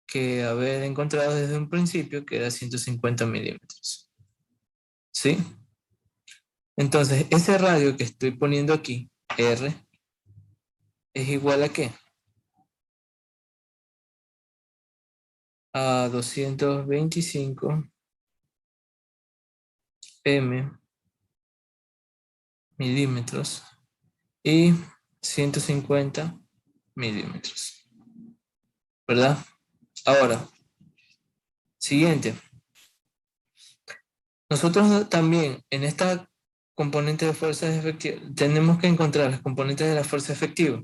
que haber encontrado desde un principio, que era 150 milímetros. ¿Sí? Entonces, ese radio que estoy poniendo aquí, R, es igual a ¿qué? A 225 milímetros y 150 milímetros. ¿Verdad? Ahora, siguiente. Nosotros también en esta componente de fuerzas efectivas tenemos que encontrar las componentes de la fuerza efectiva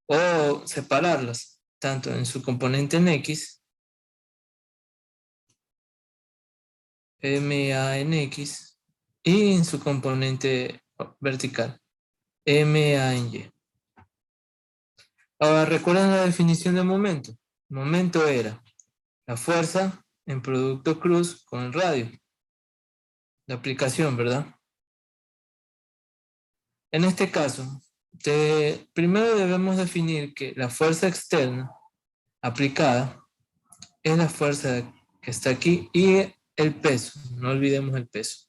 o separarlas, tanto en su componente en X, MA en X, y en su componente vertical, MA en Y. Ahora, ¿recuerdan la definición de momento? Momento era la fuerza en producto cruz con el radio. La aplicación, ¿verdad? En este caso, primero debemos definir que la fuerza externa aplicada es la fuerza que está aquí y el peso, no olvidemos el peso.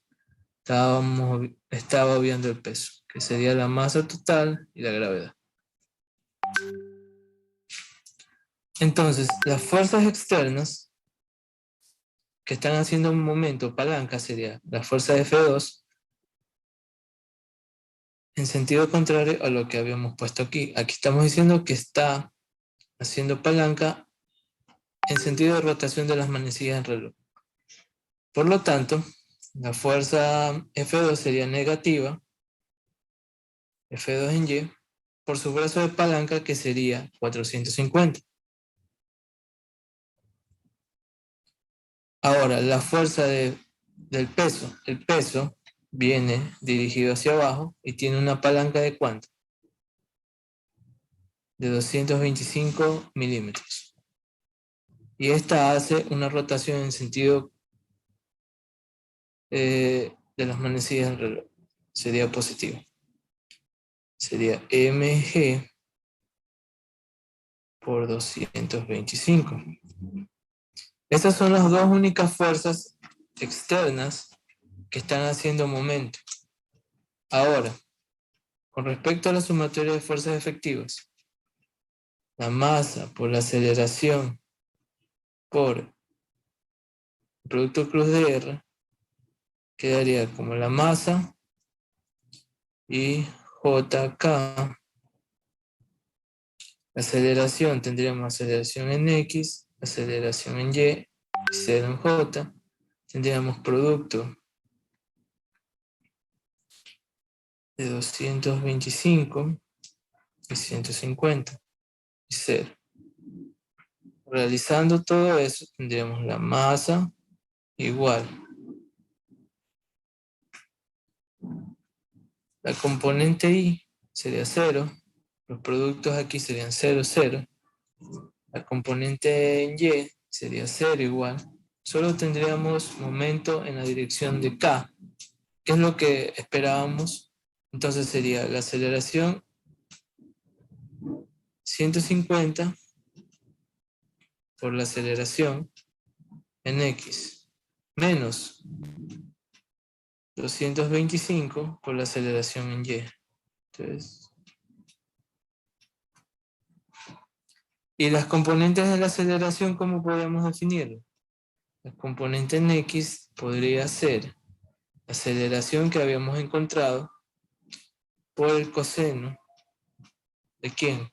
Estaba obviando el peso, que sería la masa total y la gravedad. Entonces, las fuerzas externas que están haciendo un momento palanca sería la fuerza F2 en sentido contrario a lo que habíamos puesto aquí. Aquí estamos diciendo que está haciendo palanca en sentido de rotación de las manecillas del reloj. Por lo tanto, la fuerza F2 sería negativa, F2 en Y, por su brazo de palanca que sería 450. Ahora, la fuerza del peso. El peso viene dirigido hacia abajo y tiene una palanca de ¿cuánto? De 225 milímetros. Y esta hace una rotación en sentido de las manecillas del reloj. Sería positivo. Sería mg por 225. Estas son las dos únicas fuerzas externas que están haciendo momento. Ahora, con respecto a la sumatoria de fuerzas efectivas, la masa por la aceleración por el producto cruz de R quedaría como la masa y JK. La aceleración, tendríamos aceleración en X, aceleración en Y, 0 en J. Tendríamos producto de 225 y 150 y 0. Realizando todo eso, tendríamos la masa igual. La componente I sería 0. Los productos aquí serían 0, 0. La componente en Y sería 0 igual. Solo tendríamos momento en la dirección de K, que es lo que esperábamos. Entonces sería la aceleración 150 por la aceleración en X, menos 225 por la aceleración en Y. Entonces, y las componentes de la aceleración, ¿cómo podemos definirlo? La componente en X podría ser la aceleración que habíamos encontrado por el coseno ¿de quién?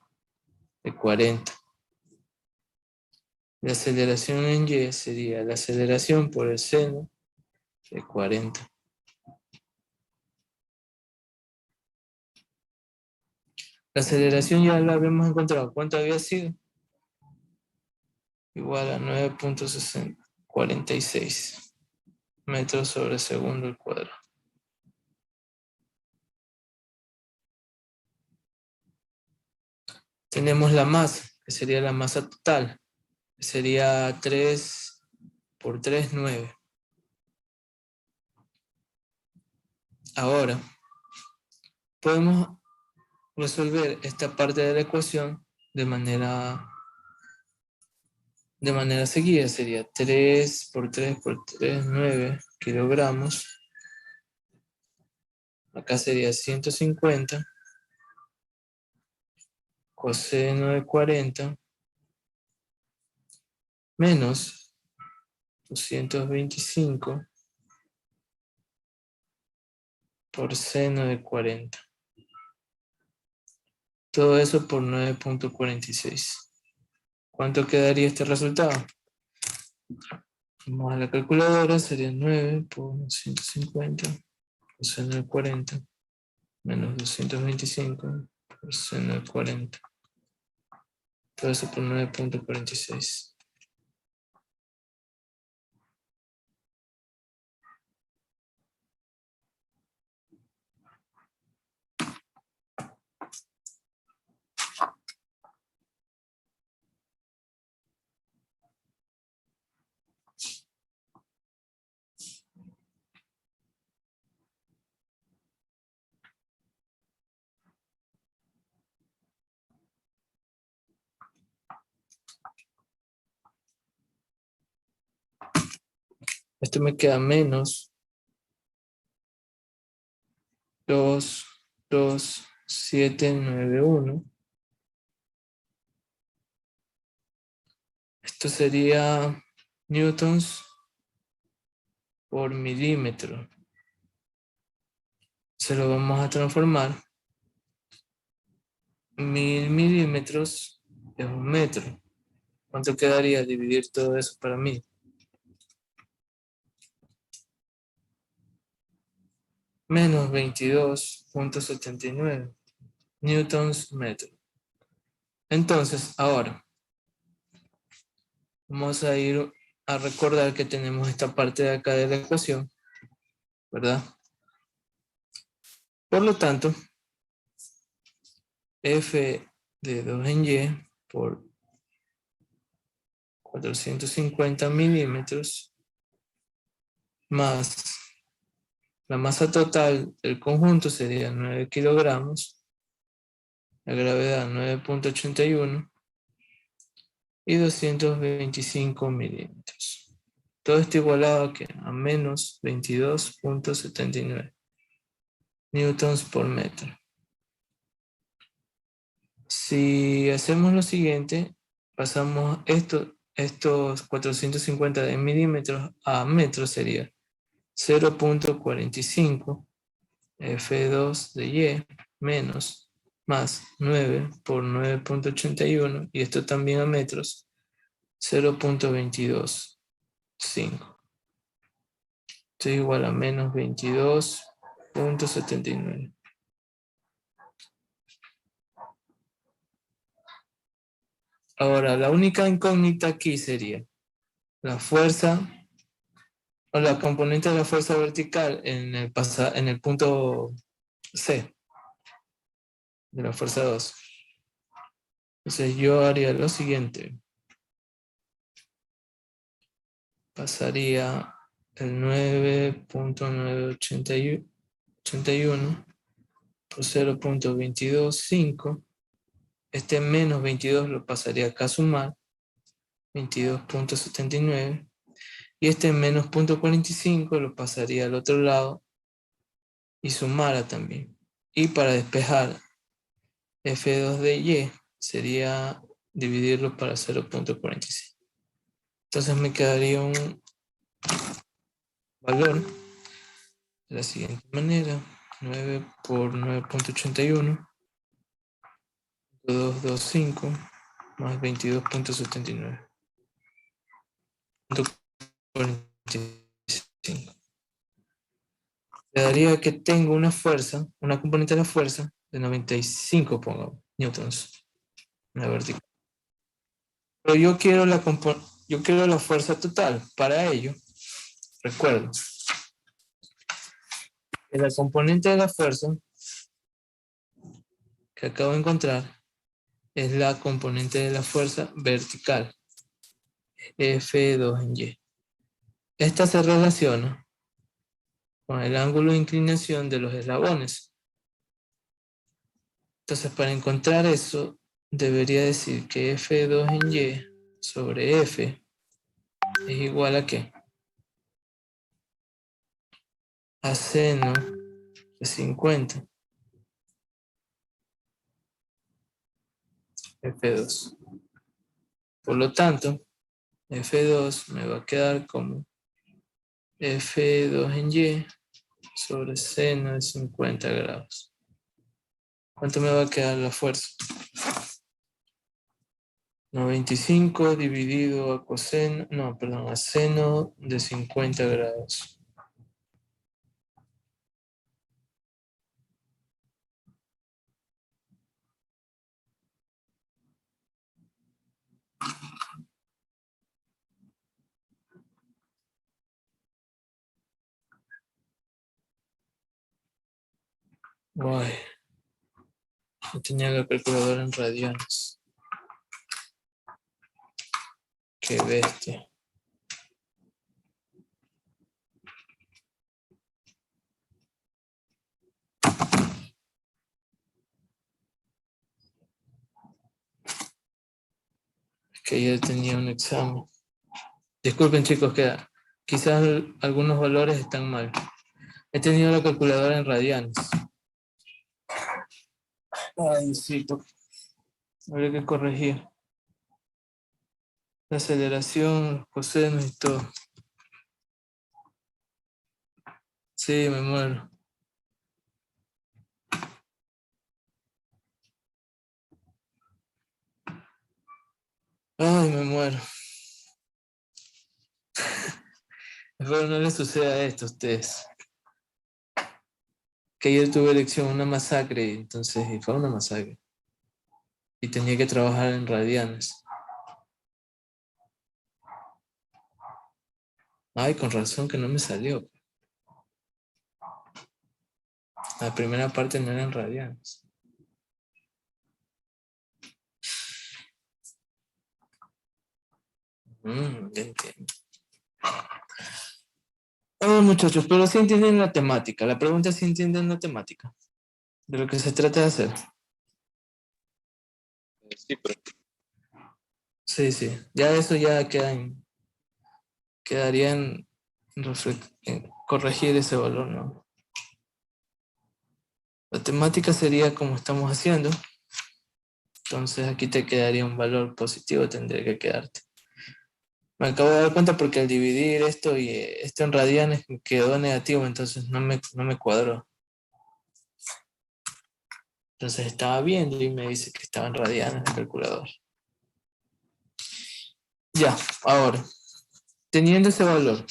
De 40. La aceleración en Y sería la aceleración por el seno de 40. La aceleración ya la habíamos encontrado. ¿Cuánto había sido? Igual a 9.46 metros sobre segundo al cuadrado. Tenemos la masa, que sería la masa total. Que sería 3 por 3, 9. Ahora, podemos resolver esta parte de la ecuación de manera seguida. Sería 3 por 3 por 3, 9 kilogramos. Acá sería 150 coseno de 40 menos 225 por seno de 40. Todo eso por 9.46. ¿Cuánto quedaría este resultado? Vamos a la calculadora, sería 9 por 150 coseno de 40 menos 225 por seno de 40. Todo eso por 9.46. Esto me queda menos 2,2791. Esto sería newtons por milímetro. Se lo vamos a transformar. 1000 milímetros es 1 metro. ¿Cuánto quedaría dividir todo eso para mí? Menos 22.79 newtons metro. Entonces, ahora, vamos a ir a recordar que tenemos esta parte de acá de la ecuación, ¿verdad? Por lo tanto, F de 2 en Y por 450 milímetros más la masa total del conjunto sería 9 kilogramos, la gravedad 9.81 y 225 milímetros. Todo esto igualado a, ¿qué? A menos 22.79 newtons por metro. Si hacemos lo siguiente, pasamos estos 450 de milímetros a metros, sería 0.45 F2 de Y menos más 9 por 9.81 y esto también a metros, 0.225. Esto es igual a menos 22.79. Ahora, la única incógnita aquí sería la fuerza o la componente de la fuerza vertical en el punto C de la fuerza 2. Entonces yo haría lo siguiente. Pasaría el 9.981 por 0.225. Este menos 22 lo pasaría acá a sumar. 22.79. Y este menos 0.45 lo pasaría al otro lado y sumara también. Y para despejar F2 de Y sería dividirlo para 0.46. Entonces me quedaría un valor de la siguiente manera: 9 por 9.81, 225 más 22.79. 45. Quedaría que tengo una fuerza, una componente de la fuerza de 95, pongamos, newtons, en la vertical. Pero yo quiero la fuerza total. Para ello, recuerdo que la componente de la fuerza que acabo de encontrar es la componente de la fuerza vertical, F2 en Y. Esta se relaciona con el ángulo de inclinación de los eslabones. Entonces, para encontrar eso, debería decir que F2 en Y sobre F es igual a ¿qué? A seno de 50 F2. Por lo tanto, F2 me va a quedar como F2 en Y sobre seno de 50 grados. ¿Cuánto me va a quedar la fuerza? 95 dividido a coseno, no, perdón, a seno de 50 grados. Guay, no tenía la calculadora en radianes. Qué bestia. Es que ayer tenía un examen. Disculpen chicos, que quizás algunos valores están mal. He tenido la calculadora en radianes. Ay, sí, habría que corregir. La aceleración, los cosenos y todo. Sí, me muero. Ay, me muero. Espero no les suceda esto a ustedes. Que ayer tuve elección, una masacre, entonces, y fue una masacre. Y tenía que trabajar en radianes. Ay, con razón que no me salió. La primera parte no era en radianes. Ya entiendo. Oh, muchachos, pero sí entienden la temática. La pregunta es si entienden la temática. De lo que se trata de hacer. Sí, pero Sí, sí. Ya eso ya quedaría en corregir ese valor, ¿no? La temática sería como estamos haciendo. Entonces aquí te quedaría un valor positivo, tendría que quedarte. Me acabo de dar cuenta porque al dividir esto y esto en radianes quedó negativo, entonces no me cuadró. Entonces estaba viendo y me dice que estaba en radianes el calculador. Ya, ahora, teniendo ese valor,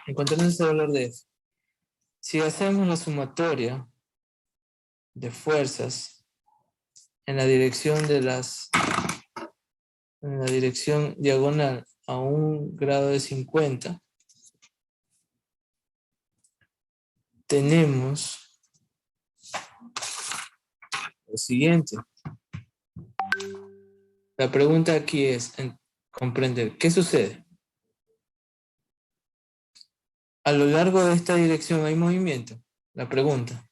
encontrando ese valor de F, si hacemos la sumatoria de fuerzas en la dirección en la dirección diagonal a 1 grado de 50, tenemos lo siguiente. La pregunta aquí es comprender qué sucede. A lo largo de esta dirección hay movimiento. La pregunta.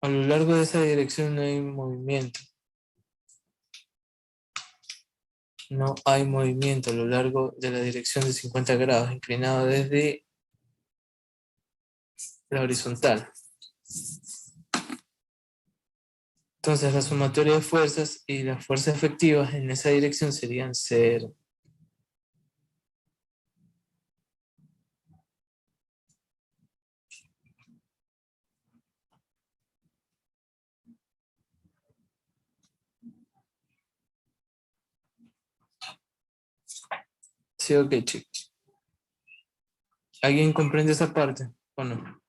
A lo largo de esa dirección no hay movimiento. No hay movimiento a lo largo de la dirección de 50 grados, inclinado desde la horizontal. Entonces la sumatoria de fuerzas y las fuerzas efectivas en esa dirección serían 0. Sí, ok, chicos. ¿Alguien comprende esa parte o no?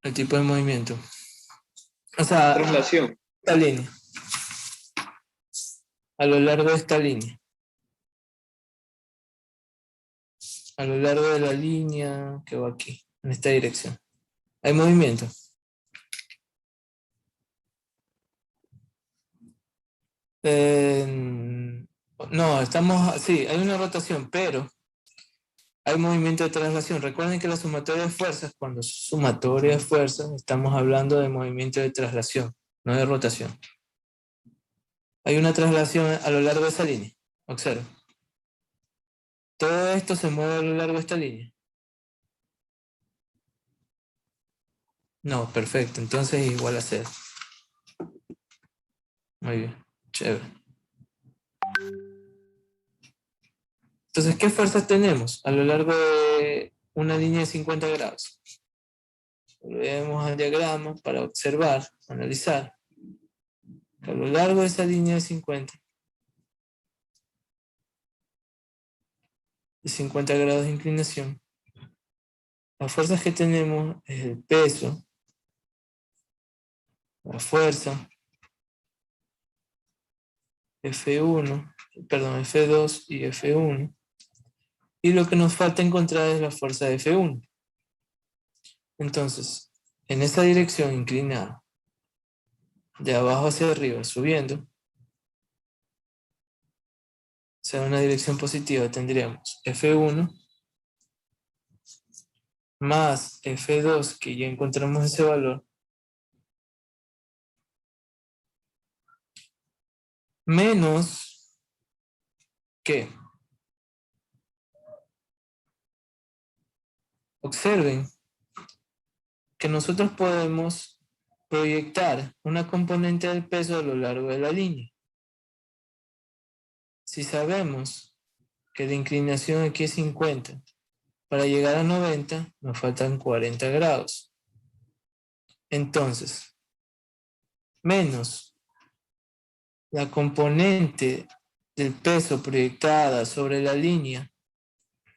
El tipo de movimiento. O sea, Traslación. esta línea. A lo largo de esta línea. A lo largo de la línea que va aquí, en esta dirección. Hay movimiento. No, sí, hay una rotación, pero hay movimiento de traslación. Recuerden que la sumatoria de fuerzas, cuando es sumatoria de fuerzas, estamos hablando de movimiento de traslación, no de rotación. Hay una traslación a lo largo de esa línea. Observa. Todo esto se mueve a lo largo de esta línea. No, perfecto. Entonces es igual a 0. Muy bien. Chévere. Entonces, ¿qué fuerzas tenemos a lo largo de una línea de 50 grados? Volvemos al diagrama para observar, analizar. A lo largo de esa línea de 50 grados de inclinación, las fuerzas que tenemos es el peso, la fuerza, F1, perdón, F2 y F1. Y lo que nos falta encontrar es la fuerza de F1. Entonces, en esta dirección inclinada, de abajo hacia arriba, subiendo, o sea, una dirección positiva, tendríamos F1 más F2, que ya encontramos ese valor, menos, ¿qué? Observen que nosotros podemos proyectar una componente del peso a lo largo de la línea. Si sabemos que la inclinación aquí es 50, para llegar a 90 nos faltan 40 grados. Entonces, menos la componente del peso proyectada sobre la línea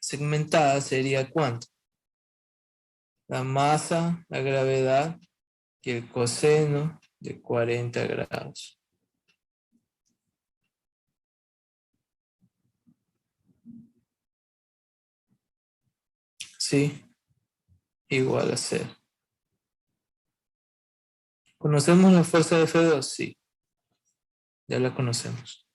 segmentada sería ¿cuánto? La masa, la gravedad y el coseno de 40 grados. Sí, igual a 0. ¿Conocemos la fuerza de F2? Sí, ya la conocemos.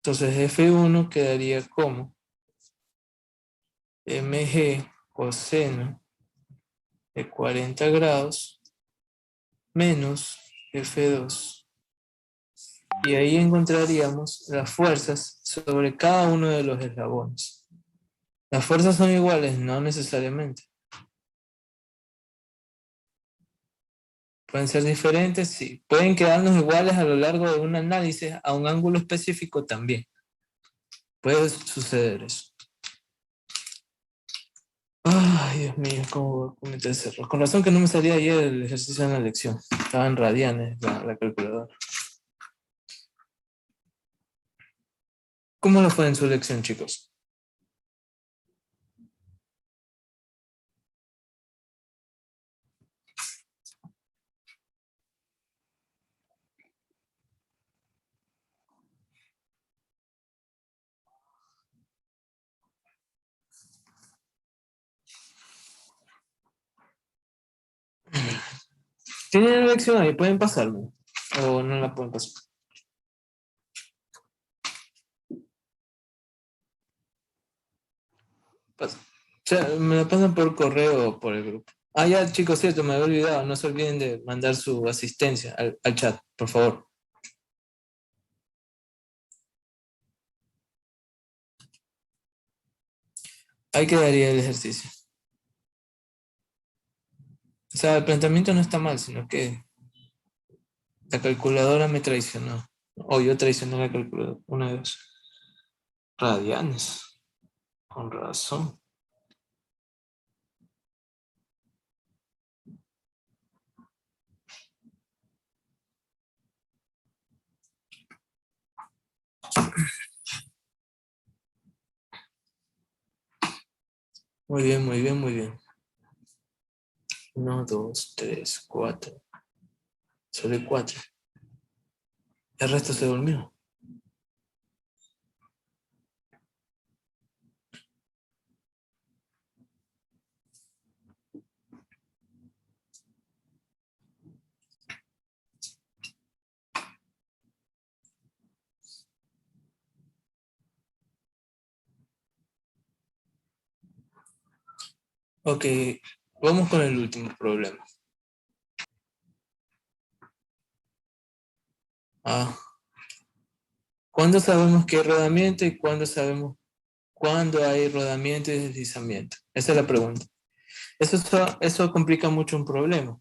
Entonces F1 quedaría como mg coseno de 40 grados menos F2. Y ahí encontraríamos las fuerzas sobre cada uno de los eslabones. ¿Las fuerzas son iguales? No necesariamente. ¿Pueden ser diferentes? Sí. ¿Pueden quedarnos iguales a lo largo de un análisis a un ángulo específico? También. Puede suceder eso. Ay, Dios mío, ¿cómo voy a cometer ese error? Con razón que no me salía ayer el ejercicio en la lección. Estaba en radianes la calculadora. ¿Cómo lo fue en su lección, chicos? ¿Tienen la lección ahí? ¿Pueden pasarme? ¿O no la pueden pasar? O sea, me la pasan por correo o por el grupo. Ah, ya, chicos, cierto, me había olvidado. No se olviden de mandar su asistencia al chat, por favor. Ahí quedaría el ejercicio. O sea, el planteamiento no está mal, sino que la calculadora me traicionó. O yo traicioné a la calculadora. Una de dos. Radianes. Con razón. Muy bien, muy bien, muy bien. 1, 2, 3, 4. Solo hay 4. El resto se durmió. Ok, vamos con el último problema. Ah, ¿cuándo sabemos que hay rodamiento y cuándo sabemos cuándo hay rodamiento y deslizamiento? Esa es la pregunta. Eso complica mucho un problema.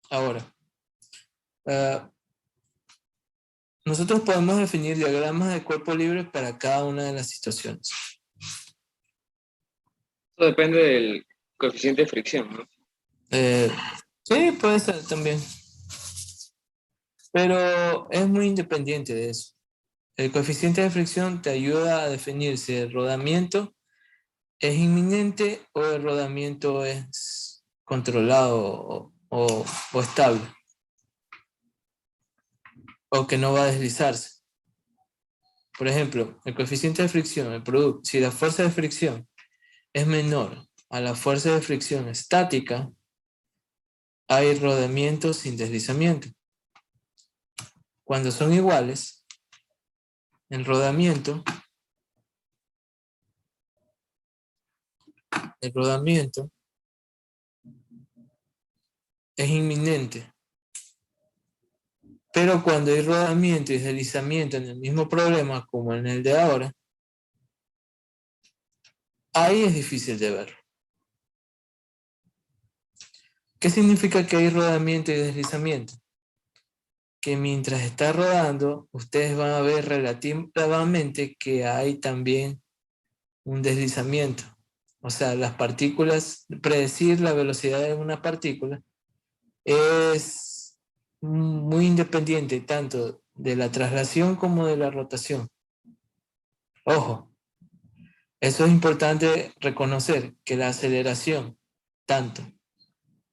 Ahora, ah, nosotros podemos definir diagramas de cuerpo libre para cada una de las situaciones. Eso depende del coeficiente de fricción, ¿no? Sí, puede ser también. Pero es muy independiente de eso. El coeficiente de fricción te ayuda a definir si el rodamiento es inminente o el rodamiento es controlado o estable, o que no va a deslizarse. Por ejemplo, el coeficiente de fricción, el producto, si la fuerza de fricción es menor a la fuerza de fricción estática, hay rodamiento sin deslizamiento. Cuando son iguales, el rodamiento es inminente. Pero cuando hay rodamiento y deslizamiento en el mismo problema como en el de ahora, ahí es difícil de ver. ¿Qué significa que hay rodamiento y deslizamiento? Que mientras está rodando, ustedes van a ver relativamente que hay también un deslizamiento. O sea, las partículas, predecir la velocidad de una partícula es muy independiente tanto de la traslación como de la rotación. Ojo, eso es importante reconocer que la aceleración, tanto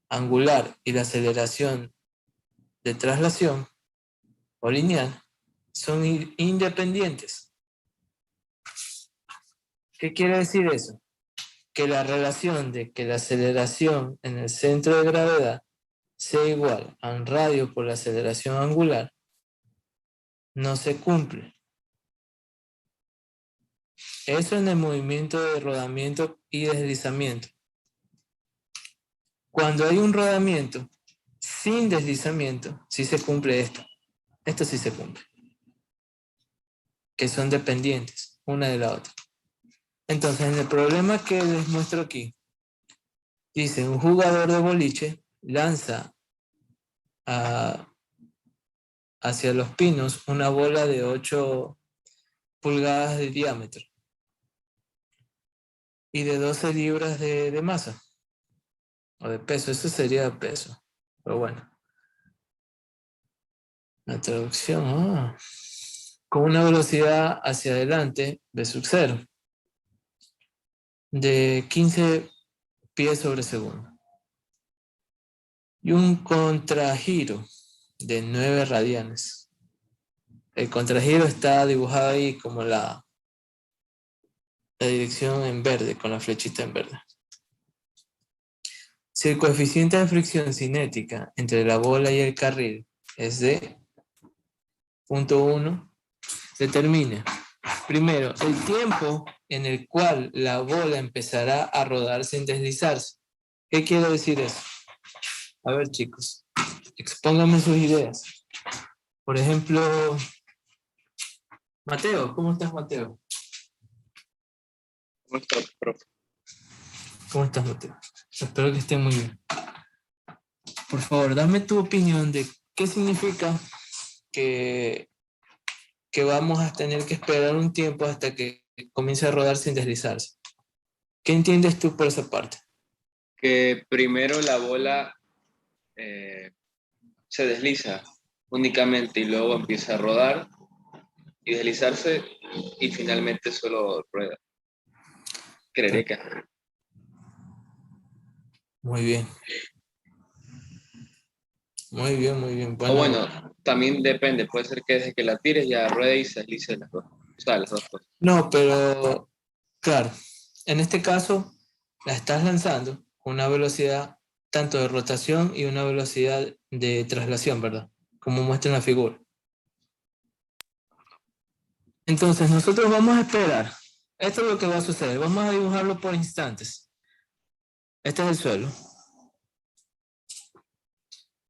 angular y la aceleración de traslación o lineal, son independientes. ¿Qué quiere decir eso? Que la relación de que la aceleración en el centro de gravedad sea igual a un radio por la aceleración angular no se cumple. Eso en el movimiento de rodamiento y deslizamiento. Cuando hay un rodamiento sin deslizamiento, sí se cumple esto. Esto sí se cumple. Que son dependientes una de la otra. Entonces, en el problema que les muestro aquí, dice, un jugador de boliche lanza hacia los pinos una bola de 8 pulgadas de diámetro y de 12 libras de masa o de peso. Eso sería peso. Pero bueno, la traducción, con una velocidad hacia adelante v sub 0 de 15 pies sobre segundo y un contragiro de 9 radianes. El contragiro está dibujado ahí como la dirección en verde, con la flechita en verde. Si el coeficiente de fricción cinética entre la bola y el carril es de 0.1, determine Primero, el tiempo en el cual la bola empezará a rodar sin deslizarse. ¿Qué quiere decir eso? A ver, chicos, expónganme sus ideas. Por ejemplo, Mateo, ¿cómo estás, Mateo? ¿Cómo está, profe? ¿Cómo estás, Mateo? Espero que esté muy bien. Por favor, dame tu opinión de qué significa que vamos a tener que esperar un tiempo hasta que comience a rodar sin deslizarse. ¿Qué entiendes tú por esa parte? Que primero la bola se desliza únicamente y luego empieza a rodar y deslizarse y finalmente solo rueda. Creeré que... Muy bien. Muy bien, muy bien. O Bueno, bueno, también depende, puede ser que desde que la tires ya ruede y se deslice las dos. O sea, las dos cosas. no, pero claro, en este caso la estás lanzando con una velocidad tanto de rotación y una velocidad de traslación, ¿verdad? Como muestra en la figura. Entonces, nosotros vamos a esperar. Esto es lo que va a suceder. Vamos a dibujarlo por instantes. Este es el suelo.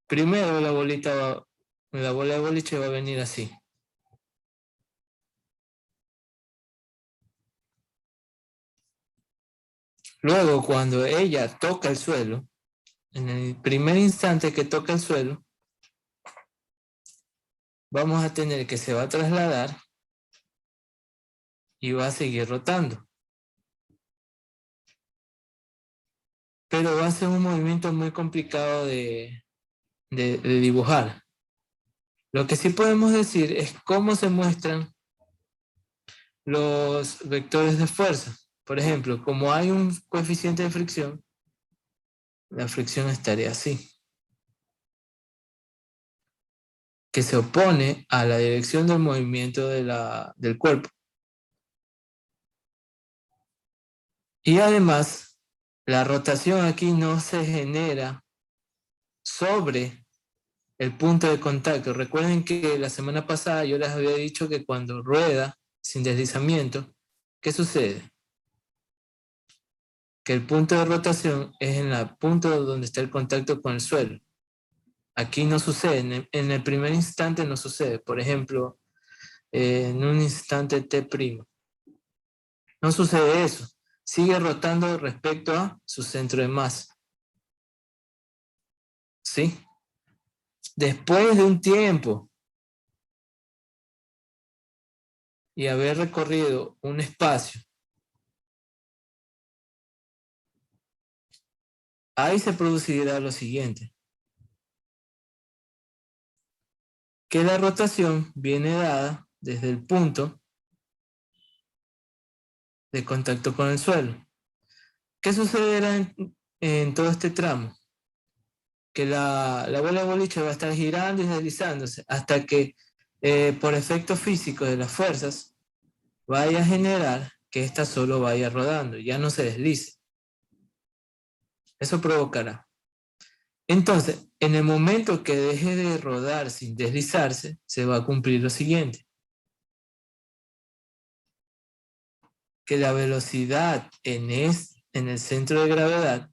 Primero la bola de boliche va a venir así. Luego, cuando ella toca el suelo, en el primer instante que toca el suelo, vamos a tener que se va a trasladar y va a seguir rotando. Pero va a ser un movimiento muy complicado de dibujar. Lo que sí podemos decir es cómo se muestran los vectores de fuerza. Por ejemplo, como hay un coeficiente de fricción, la fricción estaría así, que se opone a la dirección del movimiento del cuerpo. Y además, la rotación aquí no se genera sobre el punto de contacto. Recuerden que la semana pasada yo les había dicho que cuando rueda sin deslizamiento, ¿qué sucede? Que el punto de rotación es en el punto donde está el contacto con el suelo. Aquí no sucede, en el primer instante no sucede. Por ejemplo, en un instante T'. No sucede eso. Sigue rotando respecto a su centro de masa. ¿Sí? Después de un tiempo y haber recorrido un espacio, ahí se producirá lo siguiente. Que la rotación viene dada desde el punto de contacto con el suelo. ¿Qué sucederá en todo este tramo? Que la bola de boliche va a estar girando y deslizándose hasta que por efecto físico de las fuerzas vaya a generar que ésta solo vaya rodando, ya no se deslice. Eso provocará. Entonces, en el momento que deje de rodar sin deslizarse, se va a cumplir lo siguiente. Que la velocidad en el centro de gravedad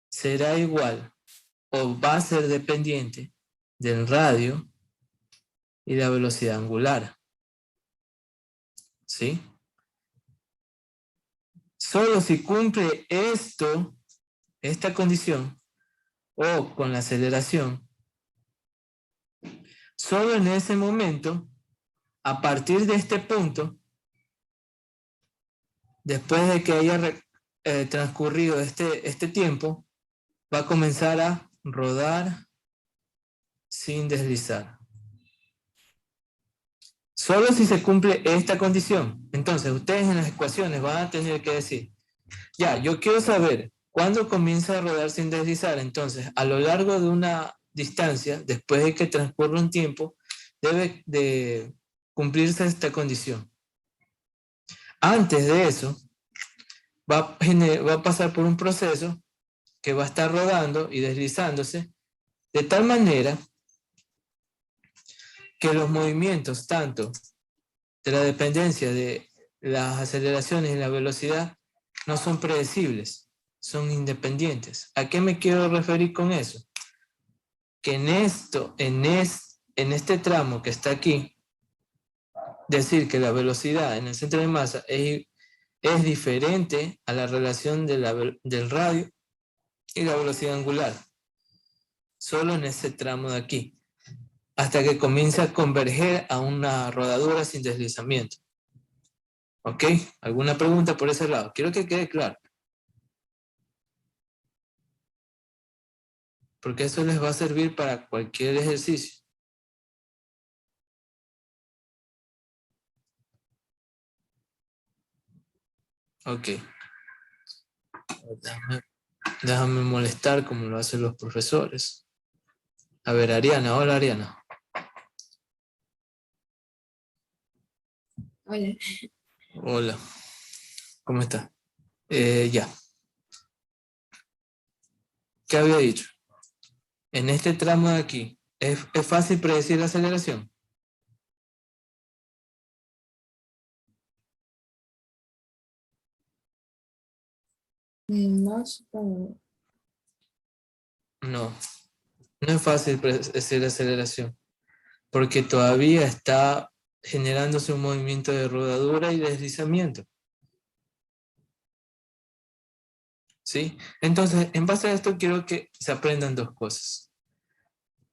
será igual o va a ser dependiente del radio y la velocidad angular. ¿Sí? Solo si cumple esta condición, o con la aceleración, solo en ese momento, a partir de este punto, después de que haya transcurrido este tiempo, va a comenzar a rodar sin deslizar. Solo si se cumple esta condición. Entonces, ustedes en las ecuaciones van a tener que decir, ya, yo quiero saber cuándo comienza a rodar sin deslizar. Entonces, a lo largo de una distancia, después de que transcurra un tiempo, debe de cumplirse esta condición. Antes de eso, va a pasar por un proceso que va a estar rodando y deslizándose de tal manera que los movimientos tanto de la dependencia de las aceleraciones y la velocidad no son predecibles, son independientes. ¿A qué me quiero referir con eso? Que en este tramo que está aquí, decir que la velocidad en el centro de masa es diferente a la relación del radio y la velocidad angular, solo en ese tramo de aquí, hasta que comience a converger a una rodadura sin deslizamiento. ¿Ok? ¿Alguna pregunta por ese lado? Quiero que quede claro. Porque eso les va a servir para cualquier ejercicio. Ok. Déjame molestar como lo hacen los profesores. A ver, Ariana. Hola, Ariana. Hola. Hola. ¿Cómo estás? Ya. ¿Qué había dicho? En este tramo de aquí, ¿es fácil predecir la aceleración? No, supongo. No, no es fácil predecir la aceleración, porque todavía está generándose un movimiento de rodadura y deslizamiento. ¿Sí? Entonces, en base a esto quiero que se aprendan dos cosas.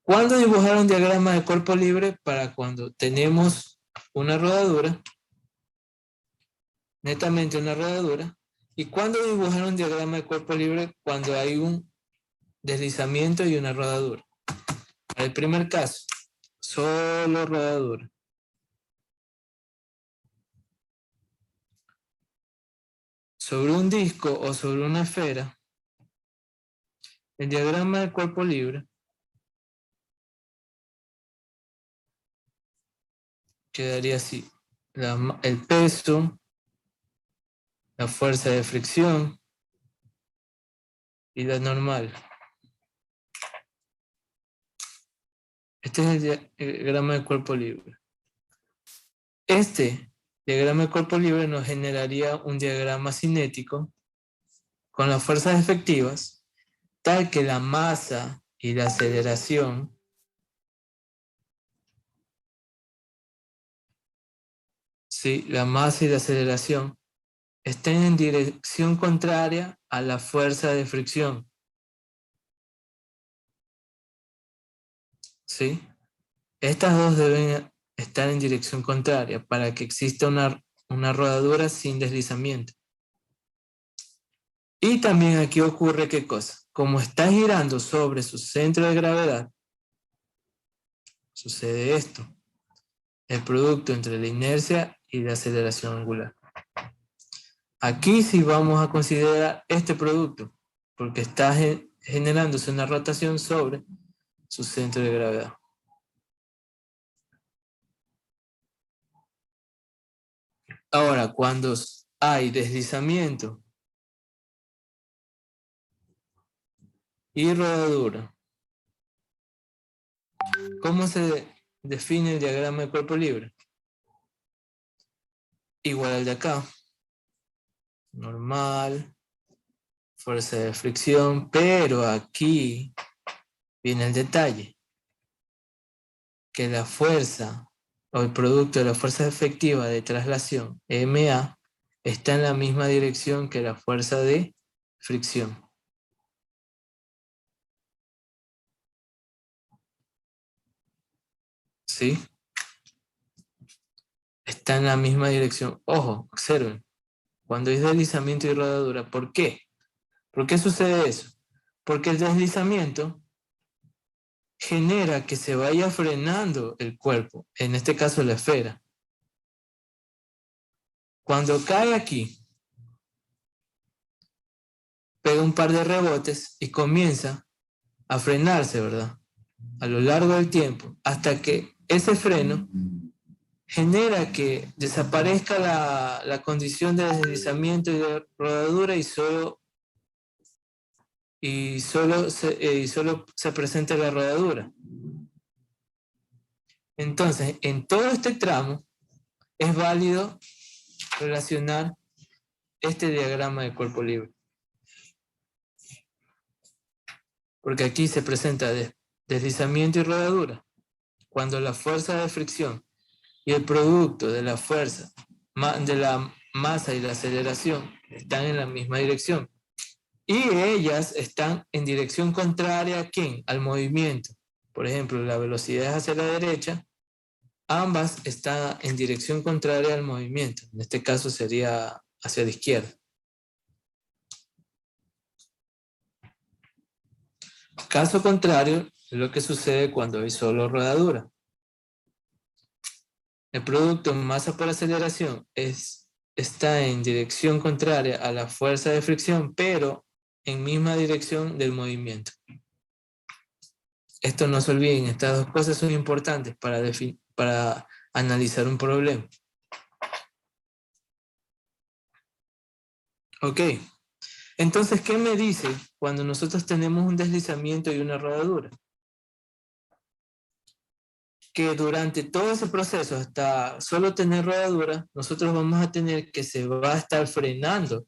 ¿Cuándo dibujar un diagrama de cuerpo libre? Para cuando tenemos una rodadura, netamente una rodadura. ¿Y cuándo dibujar un diagrama de cuerpo libre? Cuando hay un deslizamiento y una rodadura. Para el primer caso, solo rodadura. Sobre un disco o sobre una esfera, el diagrama de cuerpo libre quedaría así. El peso, la fuerza de fricción y la normal. Este es el diagrama de cuerpo libre. Este diagrama de cuerpo libre nos generaría un diagrama cinético con las fuerzas efectivas, tal que la masa y la aceleración la masa y la aceleración estén en dirección contraria a la fuerza de fricción. ¿Sí? Estas dos deben estar en dirección contraria para que exista una rodadura sin deslizamiento. Y también aquí ocurre ¿qué cosa? Como está girando sobre su centro de gravedad, sucede esto. El producto entre la inercia y la aceleración angular. Aquí sí vamos a considerar este producto, porque está generándose una rotación sobre su centro de gravedad. Ahora, cuando hay deslizamiento y rodadura, ¿cómo se define el diagrama de cuerpo libre? Igual al de acá. Normal, fuerza de fricción, pero aquí viene el detalle. Que la fuerza o el producto de la fuerza efectiva de traslación, MA, está en la misma dirección que la fuerza de fricción. ¿Sí? Está en la misma dirección. Ojo, observen. Cuando hay deslizamiento y rodadura, ¿por qué? ¿Por qué sucede eso? Porque el deslizamiento genera que se vaya frenando el cuerpo, en este caso la esfera. Cuando cae aquí, pega un par de rebotes y comienza a frenarse, ¿verdad? A lo largo del tiempo, hasta que ese freno genera que desaparezca la condición de deslizamiento y de rodadura y solo se presenta la rodadura. Entonces, en todo este tramo, es válido relacionar este diagrama de cuerpo libre. Porque aquí se presenta deslizamiento y rodadura. Cuando la fuerza de fricción y el producto de la fuerza, de la masa y la aceleración están en la misma dirección. Y ellas están en dirección contraria ¿a quién? Al movimiento. Por ejemplo, la velocidad es hacia la derecha, ambas están en dirección contraria al movimiento. En este caso sería hacia la izquierda. Caso contrario, es lo que sucede cuando hay solo rodadura. El producto masa por aceleración está en dirección contraria a la fuerza de fricción, pero en misma dirección del movimiento. Esto no se olviden, estas dos cosas son importantes para analizar un problema. Ok, entonces, ¿qué me dice cuando nosotros tenemos un deslizamiento y una rodadura? Que durante todo ese proceso, hasta solo tener rodadura, nosotros vamos a tener que se va a estar frenando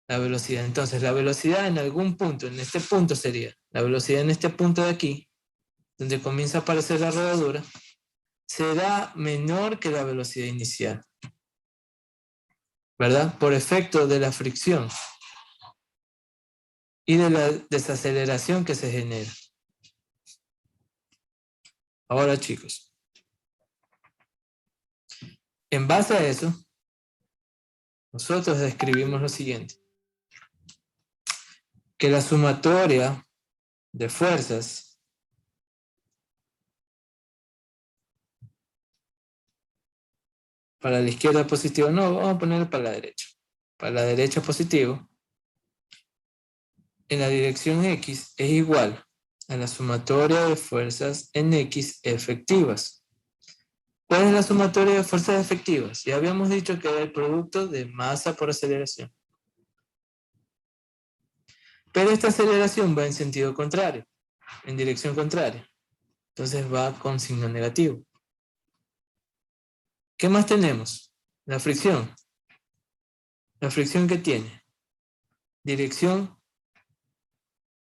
la velocidad. Entonces, la velocidad en algún punto, en este punto sería, la velocidad en este punto de aquí, donde comienza a aparecer la rodadura, será menor que la velocidad inicial, ¿verdad? Por efecto de la fricción y de la desaceleración que se genera. Ahora, chicos, en base a eso, nosotros describimos lo siguiente, que la sumatoria de fuerzas para la izquierda positivo, no, vamos a ponerlo para la derecha. Para la derecha positivo, en la dirección X es igual a la sumatoria de fuerzas en X efectivas. ¿Cuál es la sumatoria de fuerzas efectivas? Ya habíamos dicho que era el producto de masa por aceleración. Pero esta aceleración va en sentido contrario, en dirección contraria. Entonces va con signo negativo. ¿Qué más tenemos? La fricción. ¿La fricción qué tiene? Dirección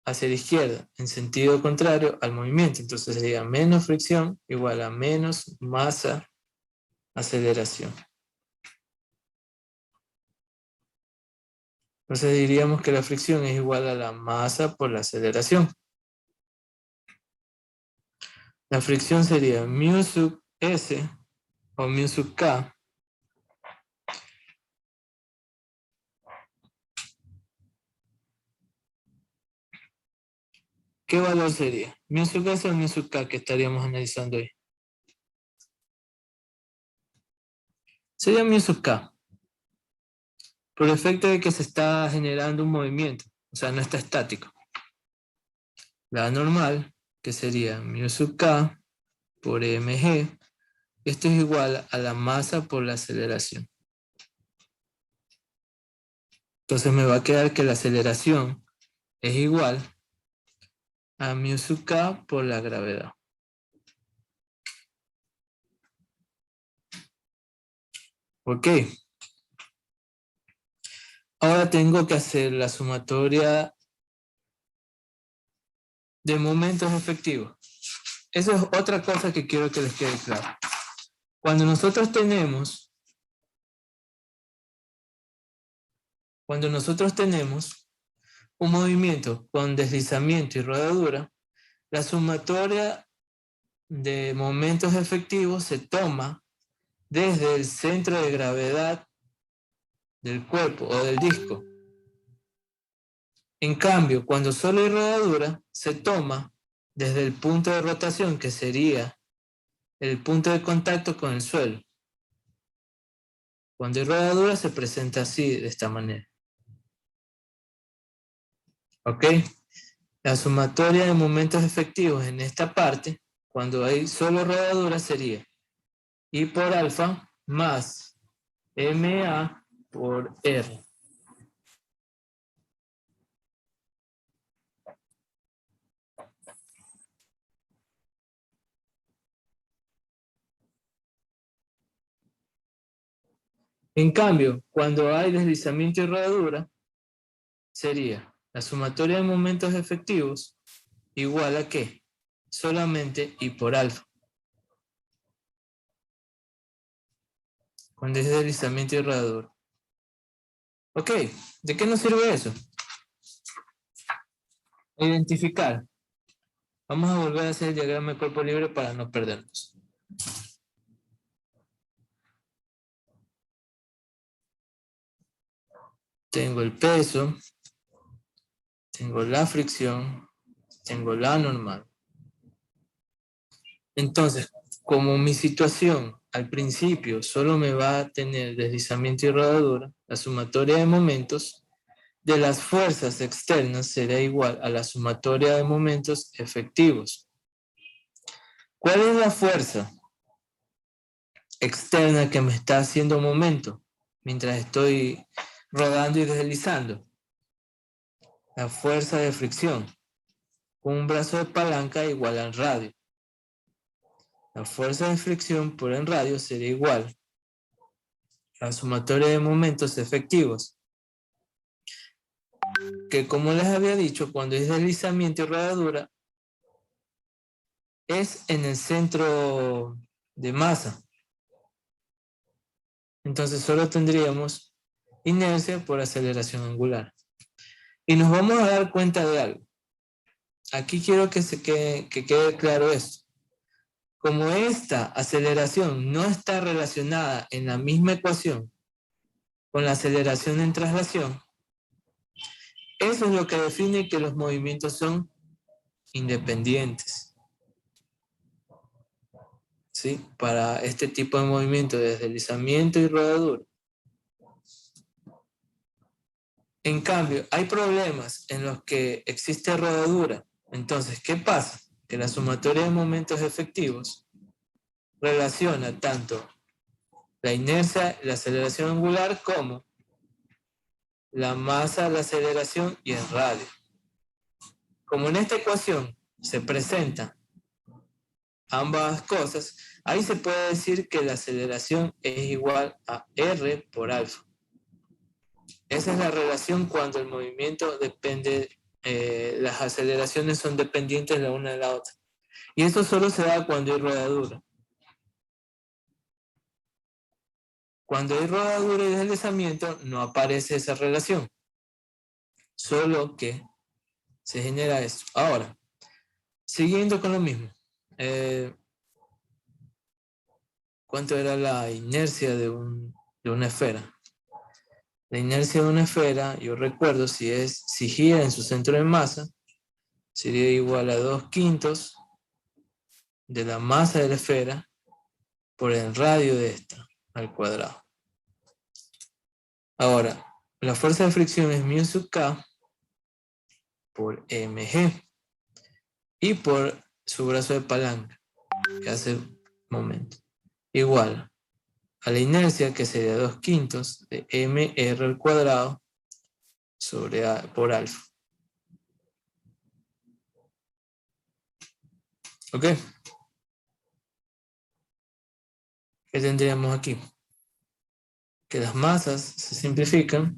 hacia la izquierda, en sentido contrario al movimiento. Entonces sería menos fricción igual a menos masa, aceleración. Entonces diríamos que la fricción es igual a la masa por la aceleración. La fricción sería mu sub S o mu sub K ¿qué valor sería? ¿Mu sub S o mu sub K que estaríamos analizando hoy? Sería mu sub K. Por el efecto de que se está generando un movimiento, o sea, no está estático. La normal, que sería mu sub K por mg, esto es igual a la masa por la aceleración. Entonces me va a quedar que la aceleración es igual a mu sub K por la gravedad. Ok. Ahora tengo que hacer la sumatoria de momentos efectivos. Eso es otra cosa que quiero que les quede claro. Cuando nosotros tenemos un movimiento con deslizamiento y rodadura, la sumatoria de momentos efectivos se toma desde el centro de gravedad del cuerpo o del disco. En cambio, cuando solo hay rodadura, se toma desde el punto de rotación, que sería el punto de contacto con el suelo. Cuando hay rodadura se presenta así, de esta manera. ¿Ok? La sumatoria de momentos efectivos en esta parte, cuando hay solo rodadura, sería I por alfa más MA por R. En cambio, cuando hay deslizamiento y rodadura, sería la sumatoria de momentos efectivos igual a ¿qué? Solamente I por alfa. Cuando es deslizamiento y rodadura. Ok, ¿de qué nos sirve eso? Identificar. Vamos a volver a hacer el diagrama de cuerpo libre para no perdernos. Tengo el peso, tengo la fricción, tengo la normal. Entonces, como mi situación al principio solo me va a tener deslizamiento y rodadura, la sumatoria de momentos de las fuerzas externas será igual a la sumatoria de momentos efectivos. ¿Cuál es la fuerza externa que me está haciendo momento mientras estoy rodando y deslizando? La fuerza de fricción, con un brazo de palanca igual al radio. La fuerza de fricción por el radio sería igual a la sumatoria de momentos efectivos, que como les había dicho, cuando es deslizamiento y rodadura, es en el centro de masa. Entonces solo tendríamos inercia por aceleración angular. Y nos vamos a dar cuenta de algo. Aquí quiero que quede claro esto. Como esta aceleración no está relacionada en la misma ecuación con la aceleración en traslación, eso es lo que define que los movimientos son independientes. ¿Sí? Para este tipo de movimiento de deslizamiento y rodadura. En cambio, hay problemas en los que existe rodadura. Entonces, ¿qué pasa? Que la sumatoria de momentos efectivos relaciona tanto la inercia, la aceleración angular, como la masa, la aceleración y el radio. Como en esta ecuación se presentan ambas cosas, ahí se puede decir que la aceleración es igual a R por alfa. Esa es la relación cuando el movimiento depende, las aceleraciones son dependientes la una de la otra. Y esto solo se da cuando hay rodadura. Cuando hay rodadura y deslizamiento no aparece esa relación. Solo que se genera esto. Ahora, siguiendo con lo mismo. ¿Cuánto era la inercia de una esfera? La inercia de una esfera, yo recuerdo, si gira en su centro de masa, sería igual a 2/5 de la masa de la esfera por el radio de esta al cuadrado. Ahora, la fuerza de fricción es μ sub k por mg y por su brazo de palanca, que hace momento, igual a la inercia, que sería 2/5 de mr al cuadrado por alfa. ¿Ok? ¿Qué tendríamos aquí? Que las masas se simplifican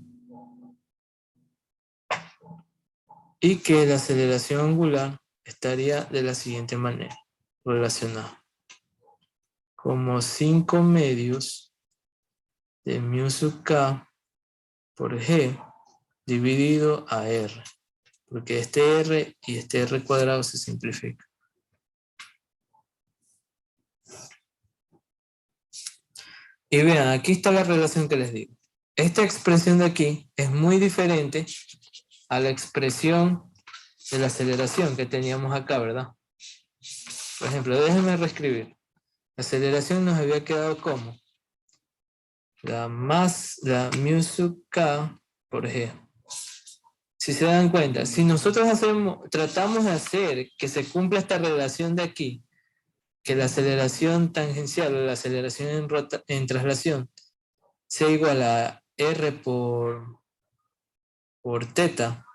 y que la aceleración angular estaría de la siguiente manera relacionada. Como 5 medios de μ sub k por g dividido a r. Porque este r y este r cuadrado se simplifican. Y vean, aquí está la relación que les digo. Esta expresión de aquí es muy diferente a la expresión de la aceleración que teníamos acá, ¿verdad? Por ejemplo, déjenme reescribir. La aceleración nos había quedado como la μ sub k por g. Si se dan cuenta, si nosotros tratamos de hacer que se cumpla esta relación de aquí, que la aceleración tangencial o la aceleración en traslación sea igual a r por teta,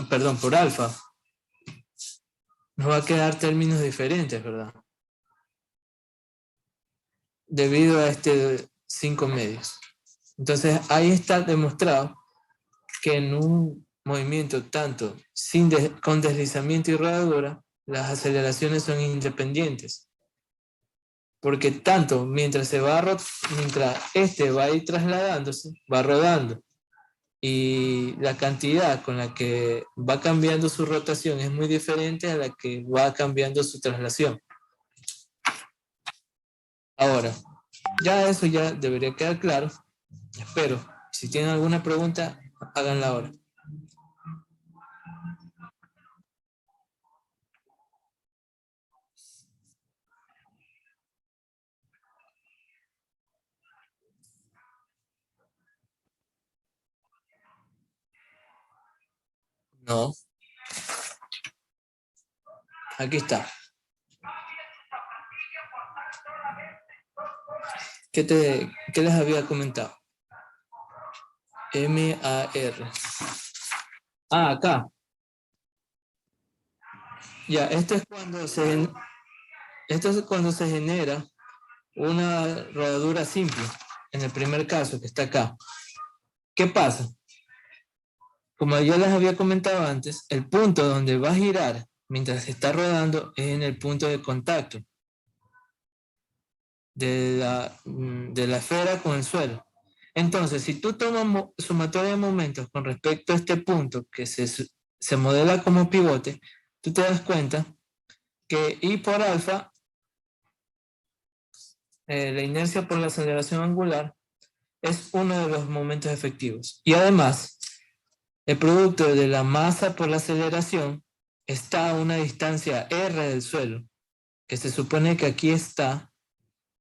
perdón, por alfa, nos va a quedar términos diferentes, ¿verdad? Debido a este 5 medios. Entonces ahí está demostrado que en un movimiento tanto con deslizamiento y rodadura, las aceleraciones son independientes. Porque tanto mientras este va a ir trasladándose, va rodando, y la cantidad con la que va cambiando su rotación es muy diferente a la que va cambiando su traslación. Ahora, ya eso ya debería quedar claro. Espero. Si tienen alguna pregunta, háganla ahora. No. Aquí está. ¿Qué les había comentado? M-A-R. Ah, acá. Ya, esto es cuando se genera una rodadura simple, en el primer caso que está acá. ¿Qué pasa? Como ya les había comentado antes, el punto donde va a girar mientras se está rodando es en el punto de contacto de la esfera con el suelo. Entonces, si tú tomas sumatoria de momentos con respecto a este punto que se modela como pivote, tú te das cuenta que I por alfa, la inercia por la aceleración angular, es uno de los momentos efectivos. Y además, el producto de la masa por la aceleración está a una distancia r del suelo, que se supone que aquí está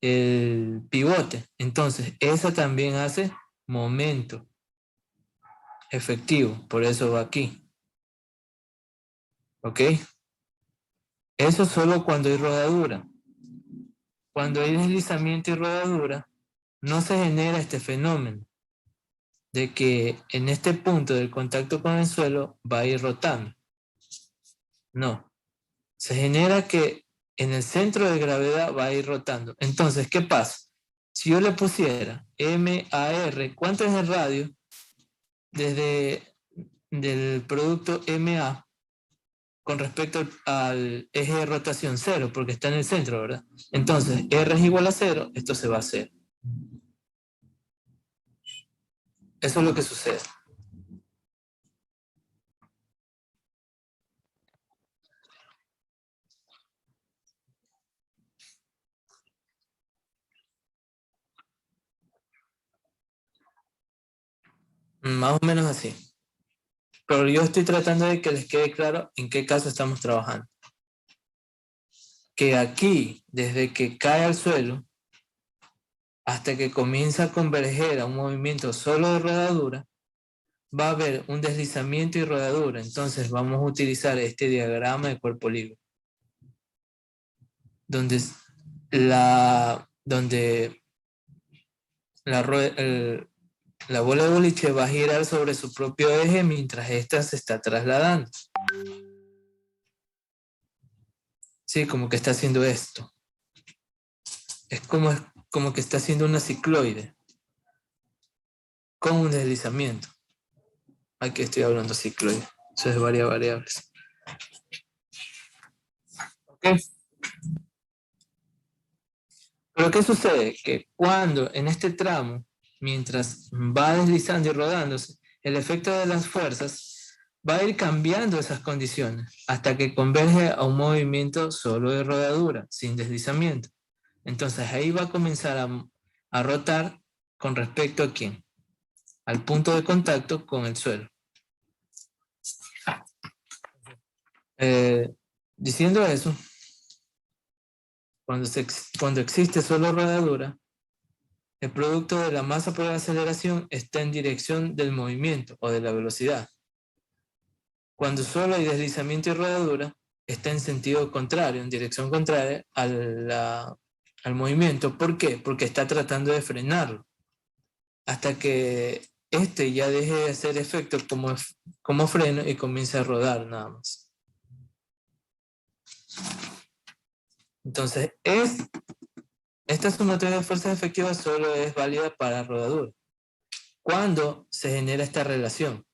el pivote. Entonces, esa también hace momento efectivo, por eso va aquí. ¿Ok? Eso solo cuando hay rodadura. Cuando hay deslizamiento y rodadura, no se genera este fenómeno de que en este punto del contacto con el suelo va a ir rotando. No. Se genera que en el centro de gravedad va a ir rotando. Entonces, ¿qué pasa? Si yo le pusiera MAR, ¿cuánto es el radio? Desde del producto MA con respecto al eje de rotación 0, porque está en el centro, ¿verdad? Entonces, R es igual a 0, esto se va a hacer. Eso es lo que sucede. Más o menos así. Pero yo estoy tratando de que les quede claro en qué caso estamos trabajando. Que aquí, desde que cae al suelo, hasta que comienza a converger a un movimiento solo de rodadura, va a haber un deslizamiento y rodadura. Entonces vamos a utilizar este diagrama de cuerpo libre, donde la bola de boliche va a girar sobre su propio eje mientras ésta se está trasladando. Sí, como que está haciendo esto. Es como que está haciendo una cicloide con un deslizamiento. Aquí estoy hablando cicloide. Eso es varias variables. ¿Ok? Pero ¿qué sucede? Que cuando en este tramo, mientras va deslizando y rodándose, el efecto de las fuerzas va a ir cambiando esas condiciones hasta que converge a un movimiento solo de rodadura, sin deslizamiento. Entonces ahí va a comenzar a rotar con respecto a quién, al punto de contacto con el suelo. Diciendo eso, cuando existe solo rodadura, el producto de la masa por la aceleración está en dirección del movimiento o de la velocidad. Cuando solo hay deslizamiento y rodadura, está en sentido contrario, en dirección contraria al movimiento. ¿Por qué? Porque está tratando de frenarlo hasta que este ya deje de hacer efecto como freno y comience a rodar nada más. Entonces, Esta sumatoria de fuerzas efectivas solo es válida para rodadura. ¿Cuándo se genera esta relación?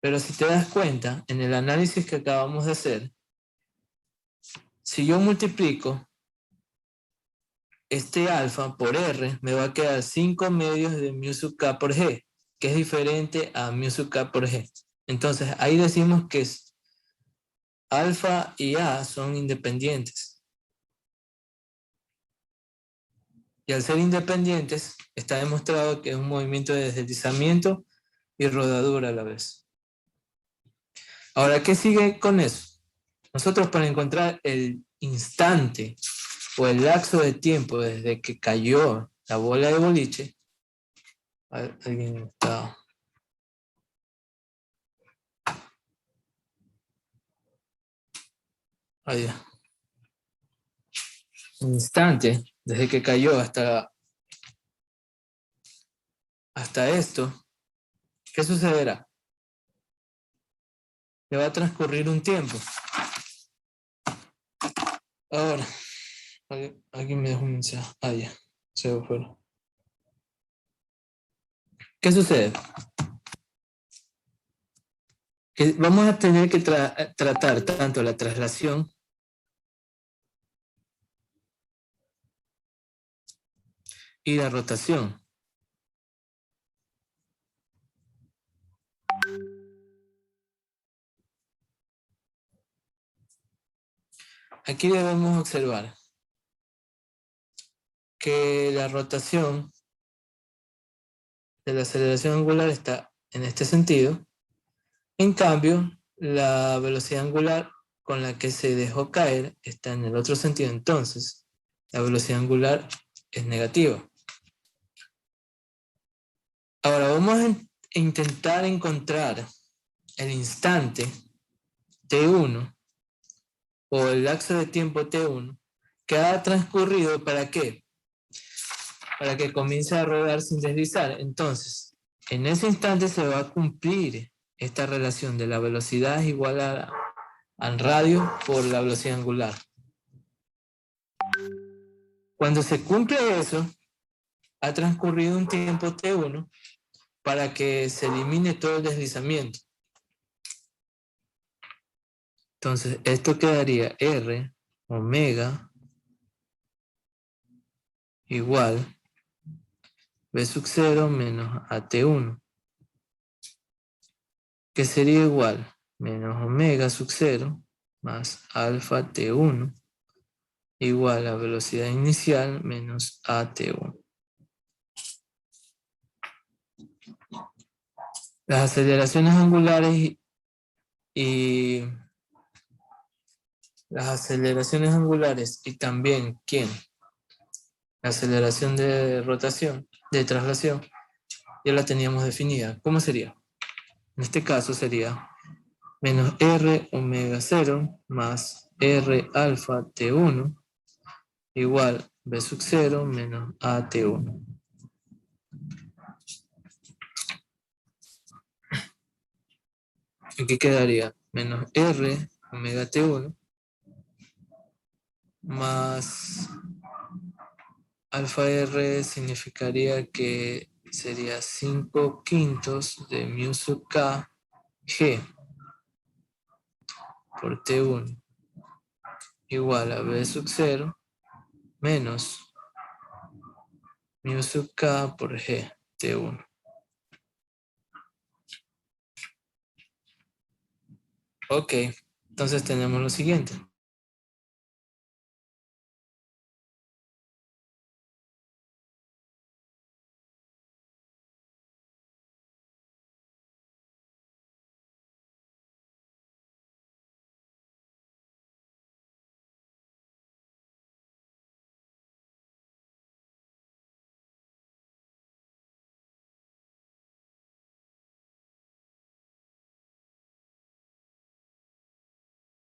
Pero si te das cuenta, en el análisis que acabamos de hacer, si yo multiplico este alfa por R, me va a quedar 5 medios de mu sub k por G, que es diferente a mu sub k por G. Entonces, ahí decimos que alfa y A son independientes. Y al ser independientes, está demostrado que es un movimiento de deslizamiento y rodadura a la vez. Ahora, ¿qué sigue con eso? Nosotros para encontrar el instante o el lapso de tiempo desde que cayó la bola de boliche, alguien está... Ahí. Un instante desde que cayó hasta esto, ¿qué sucederá? Que va a transcurrir un tiempo. Ahora, alguien me dejó un mensaje. Ah, ya, se fue fuera. ¿Qué sucede? Que vamos a tener que tratar tanto la traslación y la rotación. Aquí debemos observar que la rotación de la aceleración angular está en este sentido. En cambio, la velocidad angular con la que se dejó caer está en el otro sentido. Entonces, la velocidad angular es negativa. Ahora vamos a intentar encontrar el instante T1 o el lapso de tiempo T1 que ha transcurrido. ¿Para qué? Para que comience a rodar sin deslizar. Entonces, en ese instante se va a cumplir esta relación de la velocidad es igual al radio por la velocidad angular. Cuando se cumple eso, ha transcurrido un tiempo T1 para que se elimine todo el deslizamiento. Entonces, esto quedaría R omega igual B sub 0 menos AT1, que sería igual menos omega sub 0 más alfa T1 igual a velocidad inicial menos AT1. Las aceleraciones angulares y también, ¿quién? La aceleración de rotación, de traslación, ya la teníamos definida. ¿Cómo sería? En este caso sería menos R omega 0 más R alfa T1 igual B sub 0 menos AT1. Aquí quedaría menos R omega T1 más alfa R significaría que sería 5/5 de mu sub K G por T1 igual a B sub 0 menos mu sub K por G T1. Ok, entonces tenemos lo siguiente.